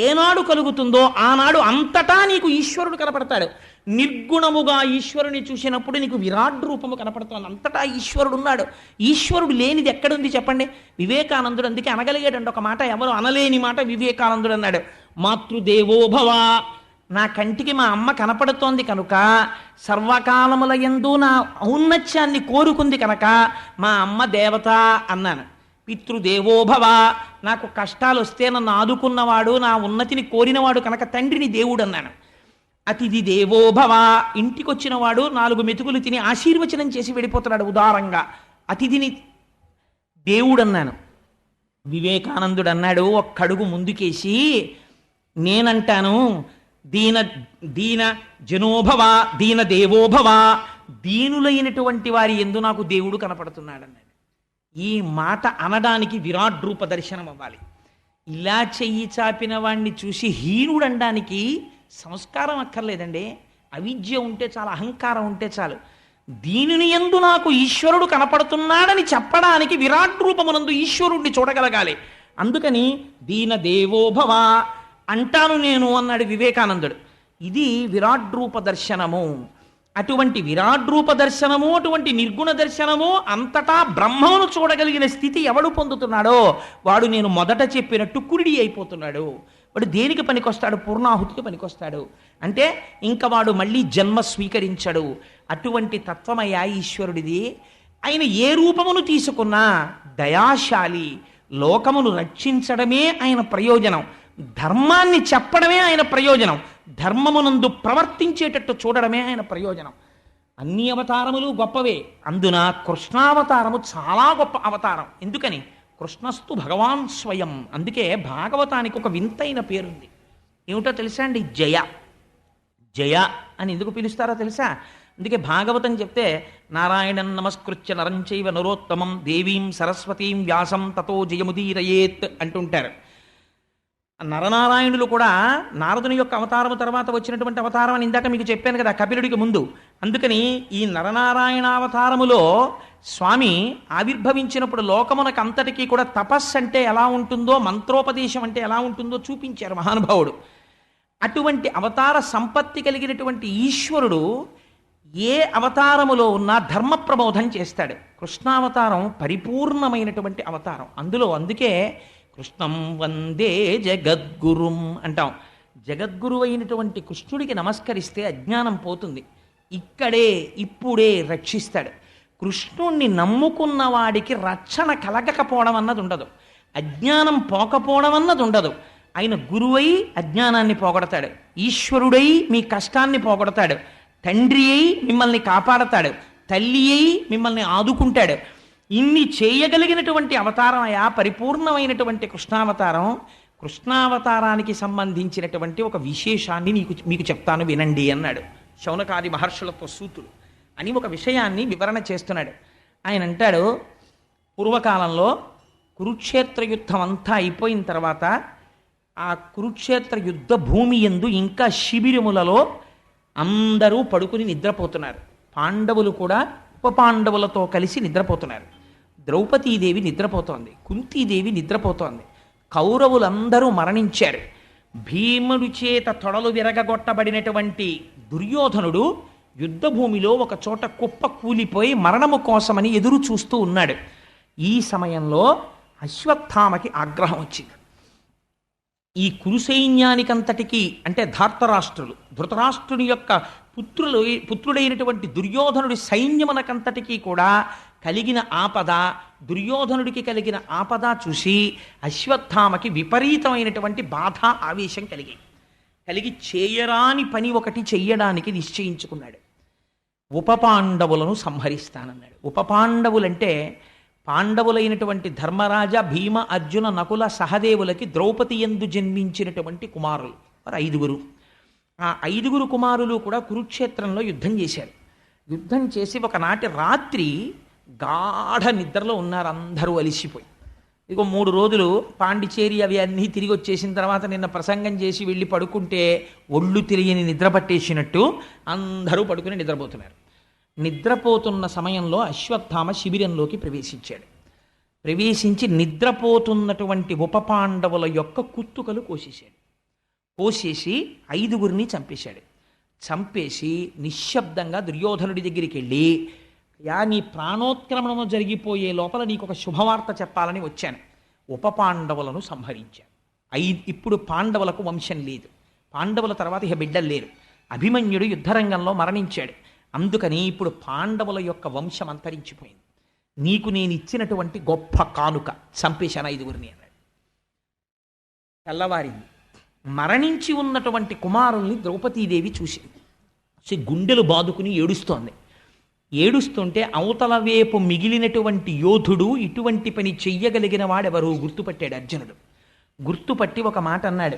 Speaker 1: ఏనాడు కలుగుతుందో ఆనాడు అంతటా నీకు ఈశ్వరుడు కనపడతాడు. నిర్గుణముగా ఈశ్వరుని చూసినప్పుడు నీకు విరాట్ రూపము కనపడుతోంది. అంతటా ఈశ్వరుడు ఉన్నాడు. ఈశ్వరుడు లేనిది ఎక్కడుంది చెప్పండి? వివేకానందుడు అందుకే అనగలిగాడండి ఒక మాట, ఎవరు అనలేని మాట వివేకానందుడు అన్నాడు. మాతృదేవోభవ, నా కంటికి మా అమ్మ కనపడుతోంది కనుక, సర్వకాలముల యందు నా ఔన్నత్యాన్ని కోరుకుంది కనుక మా అమ్మ దేవత అన్నాను. పితృదేవోభవ, నాకు కష్టాలు వస్తే నన్ను ఆదుకున్నవాడు, నా ఉన్నతిని కోరినవాడు కనుక తండ్రిని దేవుడు అన్నాను. అతిథి దేవోభవ, ఇంటికొచ్చిన వాడు 4 మెతుకులు తిని ఆశీర్వచనం చేసి వెళ్ళిపోతున్నాడు ఉదారంగా, అతిథిని దేవుడు అన్నాను. వివేకానందుడు అన్నాడు ఒక్కడుగు ముందుకేసి, నేనంటాను దీన దీన జనోభవ దీన దేవోభవ, దీనులైనటువంటి వారి యందు నాకు దేవుడు కనపడుతున్నాడు అన్నాడు. ఈ మాట అనడానికి విరాట్ రూప దర్శనం అవ్వాలి. ఇలా చెయ్యి చాపిన వాణ్ణి చూసి హీనుడు అనడానికి సంస్కారం అక్కర్లేదండి, అవిద్య ఉంటే చాలు, అహంకారం ఉంటే చాలు. దీనిని యందు నాకు ఈశ్వరుడు కనపడుతున్నాడని చెప్పడానికి విరాట్ రూపమునందు ఈశ్వరుణ్ణి చూడగలగాలి. అందుకని దీన దేవోభవ అంటాను నేను అన్నాడు వివేకానందుడు. ఇది విరాట్ రూప దర్శనము. అటువంటి విరాట్ రూప దర్శనము, అటువంటి నిర్గుణ దర్శనము, అంతటా బ్రహ్మను చూడగలిగిన స్థితి ఎవడు పొందుతున్నాడో వాడు నేను మొదట చెప్పినట్టు కురిడి అయిపోతున్నాడు. వాడు దేనికి పనికొస్తాడు? పూర్ణాహుతికి పనికొస్తాడు. అంటే ఇంకా వాడు మళ్ళీ జన్మ స్వీకరించడు. అటువంటి తత్వమయ్యా ఈశ్వరుడిది. ఆయన ఏ రూపమును తీసుకున్నా దయాశాలి, లోకమును రక్షించడమే ఆయన ప్రయోజనం, ధర్మాన్ని చెప్పడమే ఆయన ప్రయోజనం, ధర్మమునందు ప్రవర్తించేటట్టు చూడడమే ఆయన ప్రయోజనం. అన్ని అవతారములు గొప్పవే, అందున కృష్ణావతారము చాలా గొప్ప అవతారం. ఎందుకని? కృష్ణస్తు భగవాన్ స్వయం. అందుకే భాగవతానికి ఒక వింతైన పేరుంది. ఏమిటో తెలుసా అండి? జయ. జయ అని ఎందుకు పిలుస్తారో తెలుసా? అందుకే భాగవతం చెప్తే నారాయణం నమస్కృత్య నరంచైవ నరోత్తమం దేవీం సరస్వతీం వ్యాసం తతో జయముదీరయేత్ అంటుంటారు. నరనారాయణులు కూడా నారదుని యొక్క అవతారము తర్వాత వచ్చినటువంటి అవతారం అని ఇందాక మీకు చెప్పాను కదా, కపిలుడికి ముందు. అందుకని ఈ నరనారాయణ అవతారములో స్వామి ఆవిర్భవించినప్పుడు లోకమునకు అంతటికీ కూడా తపస్సు అంటే ఎలా ఉంటుందో, మంత్రోపదేశం అంటే ఎలా ఉంటుందో చూపించారు మహానుభావుడు. అటువంటి అవతార సంపత్తి కలిగినటువంటి ఈశ్వరుడు ఏ అవతారములో ఉన్నా ధర్మ ప్రబోధం చేస్తాడు. కృష్ణావతారం పరిపూర్ణమైనటువంటి అవతారం. అందుకే కృష్ణం వందే జగద్గురుం అంటాం. జగద్గురు అయినటువంటి కృష్ణుడికి నమస్కరిస్తే అజ్ఞానం పోతుంది. ఇక్కడే ఇప్పుడే రక్షిస్తాడు. కృష్ణుణ్ణి నమ్ముకున్న వాడికి రక్షణ కలగకపోవడం అన్నది ఉండదు, అజ్ఞానం పోకపోవడం అన్నది ఉండదు. ఆయన గురువై అజ్ఞానాన్ని పోగొడతాడు, ఈశ్వరుడై మీ కష్టాన్ని పోగొడతాడు, తండ్రి అయి మిమ్మల్ని కాపాడతాడు, తల్లి అయి మిమ్మల్ని ఆదుకుంటాడు. ఇన్ని చేయగలిగినటువంటి అవతారం అయా పరిపూర్ణమైనటువంటి కృష్ణావతారం. కృష్ణావతారానికి సంబంధించినటువంటి ఒక విశేషాన్ని మీకు చెప్తాను వినండి అన్నాడు శౌనకాది మహర్షులతో సూతుడు అని ఒక విషయాన్ని వివరణ చేస్తున్నాడు. ఆయన అంటాడు, పూర్వకాలంలో కురుక్షేత్ర యుద్ధం అంతా అయిపోయిన తర్వాత ఆ కురుక్షేత్ర యుద్ధ భూమి యందు ఇంకా శిబిరములలో అందరూ పడుకుని నిద్రపోతున్నారు. పాండవులు కూడా ఉప పాండవులతో కలిసి నిద్రపోతున్నారు. ద్రౌపదీదేవి నిద్రపోతోంది, కుంతీదేవి నిద్రపోతోంది. కౌరవులందరూ మరణించారు. భీముడి చేత తొడలు విరగగొట్టబడినటువంటి దుర్యోధనుడు యుద్ధభూమిలో ఒక చోట కుప్ప కూలిపోయి మరణము కోసమని ఎదురు చూస్తూ ఉన్నాడు. ఈ సమయంలో అశ్వత్థామకి ఆగ్రహం వచ్చింది. ఈ కురుసైన్యానికంతటికీ అంటే ధార్తరాష్ట్రులు, ధృతరాష్ట్రుని యొక్క పుత్రుడైనటువంటి దుర్యోధనుడి సైన్యమునకంతటికీ కూడా కలిగిన ఆపద, దుర్యోధనుడికి కలిగిన ఆపద చూసి అశ్వత్థామకి విపరీతమైనటువంటి బాధ, ఆవేశం కలిగి చేయరాని పని ఒకటి చెయ్యడానికి నిశ్చయించుకున్నాడు. ఉపపాండవులను సంహరిస్తానన్నాడు. ఉపపాండవులంటే పాండవులైనటువంటి ధర్మరాజ, భీమ, అర్జున, నకుల, సహదేవులకి ద్రౌపది యందు జన్మించినటువంటి కుమారులు వారు 5. ఆ 5 కుమారులు కూడా కురుక్షేత్రంలో యుద్ధం చేశారు. యుద్ధం చేసి ఒకనాటి రాత్రి గాఢ నిద్రలో ఉన్నారు అందరూ అలిసిపోయి. ఇక 3 రోజులు పాండిచేరి అవి అన్నీ తిరిగి వచ్చేసిన తర్వాత నిన్న ప్రసంగం చేసి వెళ్ళి పడుకుంటే ఒళ్ళు తెలియని నిద్ర పట్టేసినట్టు అందరూ పడుకుని నిద్రపోతున్నారు. నిద్రపోతున్న సమయంలో అశ్వత్థామ శిబిరంలోకి ప్రవేశించి నిద్రపోతున్నటువంటి ఉపపాండవుల యొక్క కుత్తుకలు కోసేసి 5 చంపేశాడు. చంపేసి నిశ్శబ్దంగా దుర్యోధనుడి దగ్గరికి వెళ్ళి, నీ ప్రాణోత్క్రమణము జరిగిపోయే లోపల నీకు ఒక శుభవార్త చెప్పాలని వచ్చాను. ఉపపాండవులను సంహరించాను. ఇప్పుడు పాండవులకు వంశం లేదు. పాండవుల తర్వాత ఇక బిడ్డలు లేరు. అభిమన్యుడు యుద్ధరంగంలో మరణించాడు. అందుకని ఇప్పుడు పాండవుల యొక్క వంశం అంతరించిపోయింది. నీకు నేను ఇచ్చినటువంటి గొప్ప కానుక చంపేశాను 5గురిని అన్నాడు. తెల్లవారింది. మరణించి ఉన్నటువంటి కుమారుల్ని ద్రౌపదీదేవి చూసింది. గుండెలు బాదుకుని ఏడుస్తోంది. ఏడుస్తుంటే అవతల వైపు మిగిలినటువంటి యోధుడు ఇటువంటి పని చెయ్యగలిగిన వాడెవరు గుర్తుపట్టాడు అర్జునుడు. గుర్తుపట్టి ఒక మాట అన్నాడు.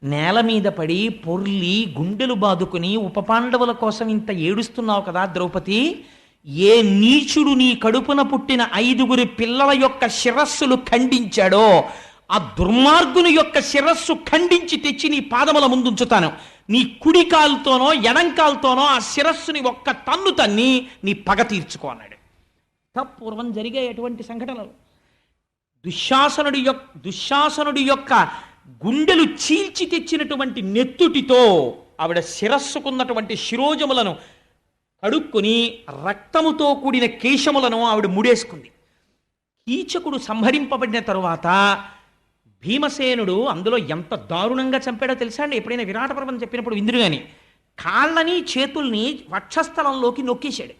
Speaker 1: నేల మీద పడి పొర్లి గుండెలు బాదుకుని ఉపపాండవుల కోసం ఇంత ఏడుస్తున్నావు కదా ద్రౌపది, ఏ నీచుడు నీ కడుపున పుట్టిన 5గురి పిల్లల యొక్క శిరస్సులు ఖండించాడో ఆ దుర్మార్గుని యొక్క శిరస్సు ఖండించి తెచ్చి నీ పాదముల ముందుంచుతాను. నీ కుడి కాలుతోనో ఎడంకాలతోనో ఆ శిరస్సుని ఒక్క తన్ను తన్ని నీ పగ తీర్చుకో అన్నాడు. పూర్వం జరిగే ఎటువంటి సంఘటనలు. దుశ్శాసనుడి యొక్క గుండెలు చీల్చి తెచ్చినటువంటి నెత్తుటితో ఆవిడ శిరస్సుకున్నటువంటి శిరోజములను కడుక్కుని రక్తముతో కూడిన కేశములను ఆవిడ ముడేసుకుంది. కీచకుడు సంహరింపబడిన తరువాత భీమసేనుడు అందులో ఎంత దారుణంగా చంపాడో తెలుసా అండి? ఎప్పుడైనా విరాట పర్వం చెప్పినప్పుడు విందురు గాని కాళ్ళని చేతుల్ని వక్షస్థలంలోకి నొక్కేశాడు,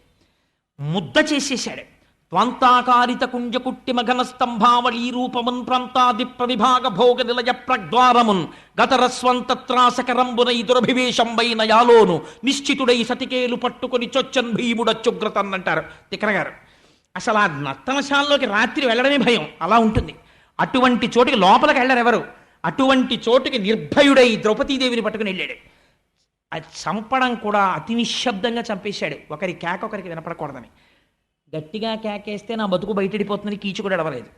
Speaker 1: ముద్ద చేసేశాడు. త్వంతాకారిత కుంజకుట్టి మగన స్తంభావళీ రూపమున్ ప్రాంతాది ప్రవిభాగ భోగ నిలయ ప్రద్వారమున్ గతరస్వంతత్రాసకరంబునై దురభివేశంబైన యాలోను నిశ్చితుడై సతికేలు పట్టుకొని చొచ్చన్ భీముడచ్చుగ్రతన్ అంటారు తిక్కనగారు. అసలు ఆ నర్తనశాలలోకి రాత్రి వెళ్ళడమే భయం, అలా ఉంటుంది. అటువంటి చోటుకి లోపలికి వెళ్ళారు ఎవరు. అటువంటి చోటుకి నిర్భయుడై ద్రౌపదీదేవిని పట్టుకుని వెళ్ళాడు. అది చంపడం కూడా అతి నిశ్శబ్దంగా చంపేశాడు. ఒకరి కేక ఒకరికి వినపడకూడదని. గట్టిగా కేకేస్తే నా బతుకు బయటడిపోతుందని కీచుకుడు అడవలేదు,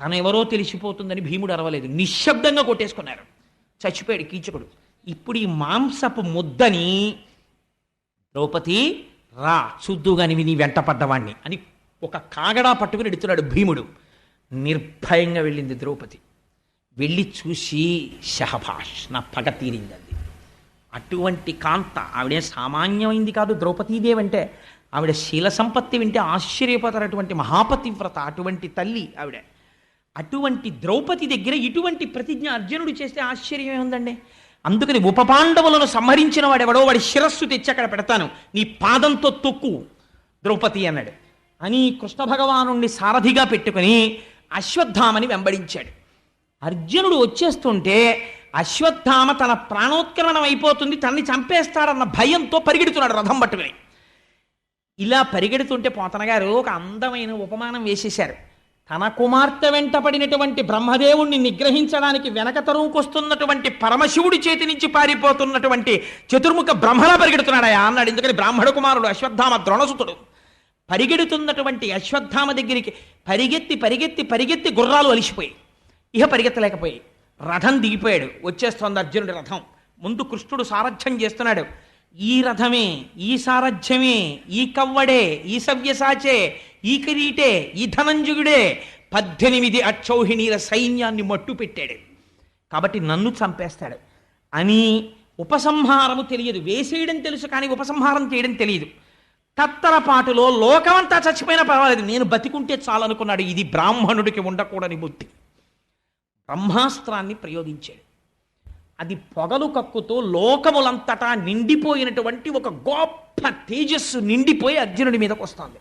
Speaker 1: తను ఎవరో తెలిసిపోతుందని భీముడు అరవలేదు. నిశ్శబ్దంగా కొట్టేసుకున్నారు. చచ్చిపోయాడు కీచకుడు. ఇప్పుడు ఈ మాంసపు ముద్దని ద్రౌపది రా చూద్దుగాని నీ వెంట పడ్డవాణ్ణి అని ఒక కాగడా పట్టుకుని ఎడుతున్నాడు భీముడు. నిర్భయంగా వెళ్ళింది ద్రౌపది. వెళ్ళి చూసి షహభాష్ నా పగ తీరిందండి. అటువంటి కాంత ఆవిడే సామాన్యమైంది కాదు ద్రౌపదీదేవి అంటే. ఆవిడ శీల సంపత్తి వింటే ఆశ్చర్యపోతారటువంటి మహాపతివ్రత, అటువంటి తల్లి ఆవిడ. అటువంటి ద్రౌపది దగ్గర ఇటువంటి ప్రతిజ్ఞ అర్జునుడు చేస్తే ఆశ్చర్యమే ఉందండి. అందుకని ఉపపాండవులను సంహరించిన వాడెవడో వాడి శిరస్సు తెచ్చి అక్కడ పెడతాను, నీ పాదంతో తొక్కు ద్రౌపది అన్నాడు. అని కృష్ణ భగవానుణ్ణి సారథిగా పెట్టుకుని అశ్వత్థామని వెంబడించాడు. అర్జునుడు వచ్చేస్తుంటే అశ్వత్థామ తన ప్రాణోత్క్రమణం అయిపోతుంది, తనని చంపేస్తాడన్న భయంతో పరిగెడుతున్నాడు రథం పట్టుకుని. ఇలా పరిగెడుతుంటే పోతన గారు ఒక అందమైన ఉపమానం వేసేశారు. తన కుమార్తె వెంట పడినటువంటి బ్రహ్మదేవుణ్ణి నిగ్రహించడానికి వెనక తరువుకొస్తున్నటువంటి పరమశివుడి చేతి నుంచి పారిపోతున్నటువంటి చతుర్ముఖ బ్రహ్మలా పరిగెడుతున్నాడా అన్నాడు. ఎందుకని బ్రాహ్మణ కుమారుడు అశ్వత్థామ ద్రోణసుతుడు. పరిగెడుతున్నటువంటి అశ్వత్థామ దగ్గరికి పరిగెత్తి పరిగెత్తి పరిగెత్తి గుర్రాలు అలిసిపోయి ఇహ పరిగెత్తలేకపోయి రథం దిగిపోయాడు. వచ్చేస్తోంది అర్జునుడి రథం. ముందు కృష్ణుడు సారథ్యం చేస్తున్నాడు. ఈ రథమే, ఈ సారథ్యమే, ఈ కవ్వడే, ఈ సవ్యసాచే, ఈ కిరీటే, ఈ ధనంజయుడే 18 అక్షౌహిణీల సైన్యాన్ని మట్టు పెట్టాడు. కాబట్టి నన్ను చంపేస్తాడు అని ఉపసంహారము తెలియదు. వేసేయడం తెలుసు కానీ ఉపసంహారం చేయడం తెలియదు. తత్తరపాటులో లోకమంతా చచ్చిపోయినా పర్వాలేదు, నేను బతికుంటే చాలనుకున్నాడు. ఇది బ్రాహ్మణుడికి ఉండకూడని బుద్ధి. బ్రహ్మాస్త్రాన్ని ప్రయోగించాడు. అది పొగలు కక్కుతూ లోకములంతటా నిండిపోయినటువంటి ఒక గొప్ప తేజస్సు నిండిపోయి అర్జునుడి మీదకి వస్తుంది.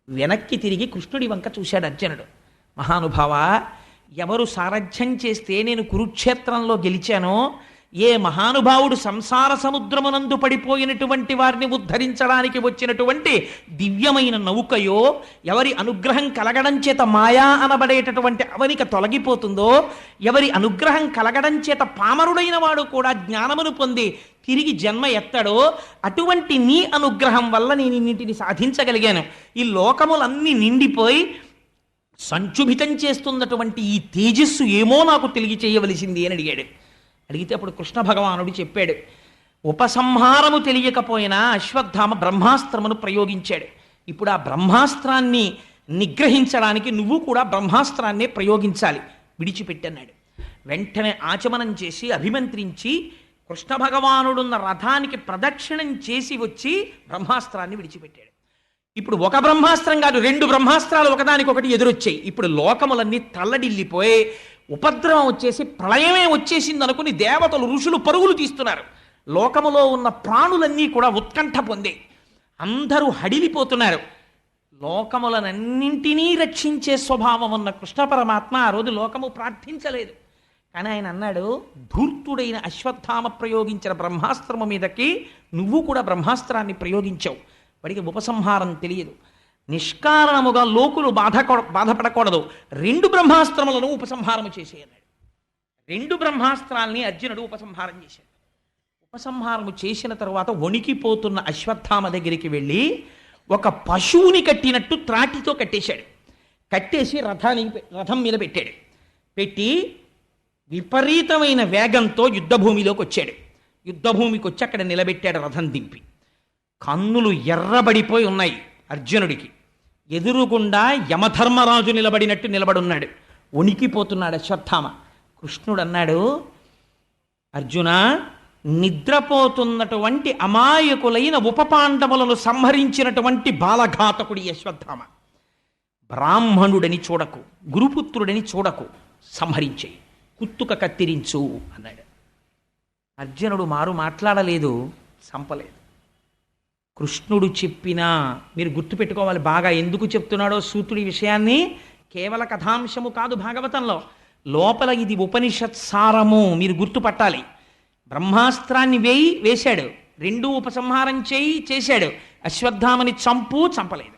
Speaker 1: వెనక్కి తిరిగి కృష్ణుడి వంక చూశాడు అర్జునుడు. మహానుభావ, ఎవరు సారథ్యం చేస్తే నేను కురుక్షేత్రంలో గెలిచానో, ఏ మహానుభావుడు సంసార సముద్రమునందు పడిపోయినటువంటి వారిని ఉద్ధరించడానికి వచ్చినటువంటి దివ్యమైన నౌకయో, ఎవరి అనుగ్రహం కలగడం చేత మాయా అనబడేటటువంటి అవనిక తొలగిపోతుందో, ఎవరి అనుగ్రహం కలగడం చేత పామరుడైన వాడు కూడా జ్ఞానమును పొంది తిరిగి జన్మ ఎత్తడో, అటువంటి నీ అనుగ్రహం వల్ల నేను ఇన్నింటిని సాధించగలిగాను. ఈ లోకములన్నీ నిండిపోయి సంక్షుభితం చేస్తున్నటువంటి ఈ తేజస్సు ఏమో నాకు తెలియ చేయవలసింది అని అడిగాడు. అడిగితే అప్పుడు కృష్ణ భగవానుడు చెప్పాడు, ఉపసంహారము తెలియకపోయినా అశ్వత్థామ బ్రహ్మాస్త్రమును ప్రయోగించాడు. ఇప్పుడు ఆ బ్రహ్మాస్త్రాన్ని నిగ్రహించడానికి నువ్వు కూడా బ్రహ్మాస్త్రాన్నే ప్రయోగించాలి, విడిచిపెట్టన్నాడు. వెంటనే ఆచమనం చేసి అభిమంత్రించి కృష్ణ భగవానుడున్న రథానికి ప్రదక్షిణం చేసి వచ్చి బ్రహ్మాస్త్రాన్ని విడిచిపెట్టాడు. ఇప్పుడు ఒక బ్రహ్మాస్త్రం కాదు, 2 బ్రహ్మాస్త్రాలు ఒకదానికొకటి ఎదురొచ్చాయి. ఇప్పుడు లోకములన్నీ తల్లడిల్లిపోయి ఉపద్రవం వచ్చేసి ప్రళయమే వచ్చేసింది అనుకుని దేవతలు ఋషులు పరుగులు తీస్తున్నారు. లోకములో ఉన్న ప్రాణులన్నీ కూడా ఉత్కంఠ పొందే, అందరూ హడిలిపోతున్నారు. లోకములనన్నింటినీ రక్షించే స్వభావం ఉన్న కృష్ణ పరమాత్మ ఆ రోజు లోకము ప్రార్థించలేదు. కానీ ఆయన అన్నాడు, ధూర్తుడైన అశ్వత్థామ ప్రయోగించిన బ్రహ్మాస్త్రము మీదకి నువ్వు కూడా బ్రహ్మాస్త్రాన్ని ప్రయోగించావు. వాడికి ఉపసంహారం తెలియదు. నిష్కారణముగా లోకులు బాధపడకూడదు, 2 బ్రహ్మాస్త్రములను ఉపసంహారము చేసే అన్నాడు. 2 బ్రహ్మాస్త్రాల్ని అర్జునుడు ఉపసంహారం చేశాడు. ఉపసంహారము చేసిన తరువాత వణికిపోతున్న అశ్వత్థామ దగ్గరికి వెళ్ళి ఒక పశువుని కట్టినట్టు త్రాటితో కట్టేశాడు. కట్టేసి రథం మీద పెట్టాడు. పెట్టి విపరీతమైన వేగంతో యుద్ధభూమిలోకి వచ్చాడు. యుద్ధభూమికి వచ్చి అక్కడ నిలబెట్టాడు రథం దింపి. కన్నులు ఎర్రబడిపోయి ఉన్నాయి అర్జునుడికి. ఎదురుగుండా యమధర్మరాజు నిలబడినట్టు నిలబడున్నాడు. వణికిపోతున్నాడు అశ్వత్థామ. కృష్ణుడు అన్నాడు, అర్జున, నిద్రపోతున్నటువంటి అమాయకులైన ఉపపాండవులను సంహరించినటువంటి బాలఘాతకుడి అశ్వత్థామ. బ్రాహ్మణుడని చూడకు, గురుపుత్రుడని చూడకు, సంహరించేయి, కుత్తుక కత్తిరించు అన్నాడు. అర్జునుడు మారు మాట్లాడలేదు, చంపలేదు. కృష్ణుడు చెప్పినా మీరు గుర్తుపెట్టుకోవాలి బాగా, ఎందుకు చెప్తున్నాడో సూతుడి విషయాన్ని. కేవల కథాంశము కాదు భాగవతంలో, లోపల ఇది ఉపనిషత్ సారము, మీరు గుర్తుపట్టాలి. బ్రహ్మాస్త్రాన్ని వేశాడు, 2 ఉపసంహారం చేశాడు. అశ్వత్థామని చంపలేదు.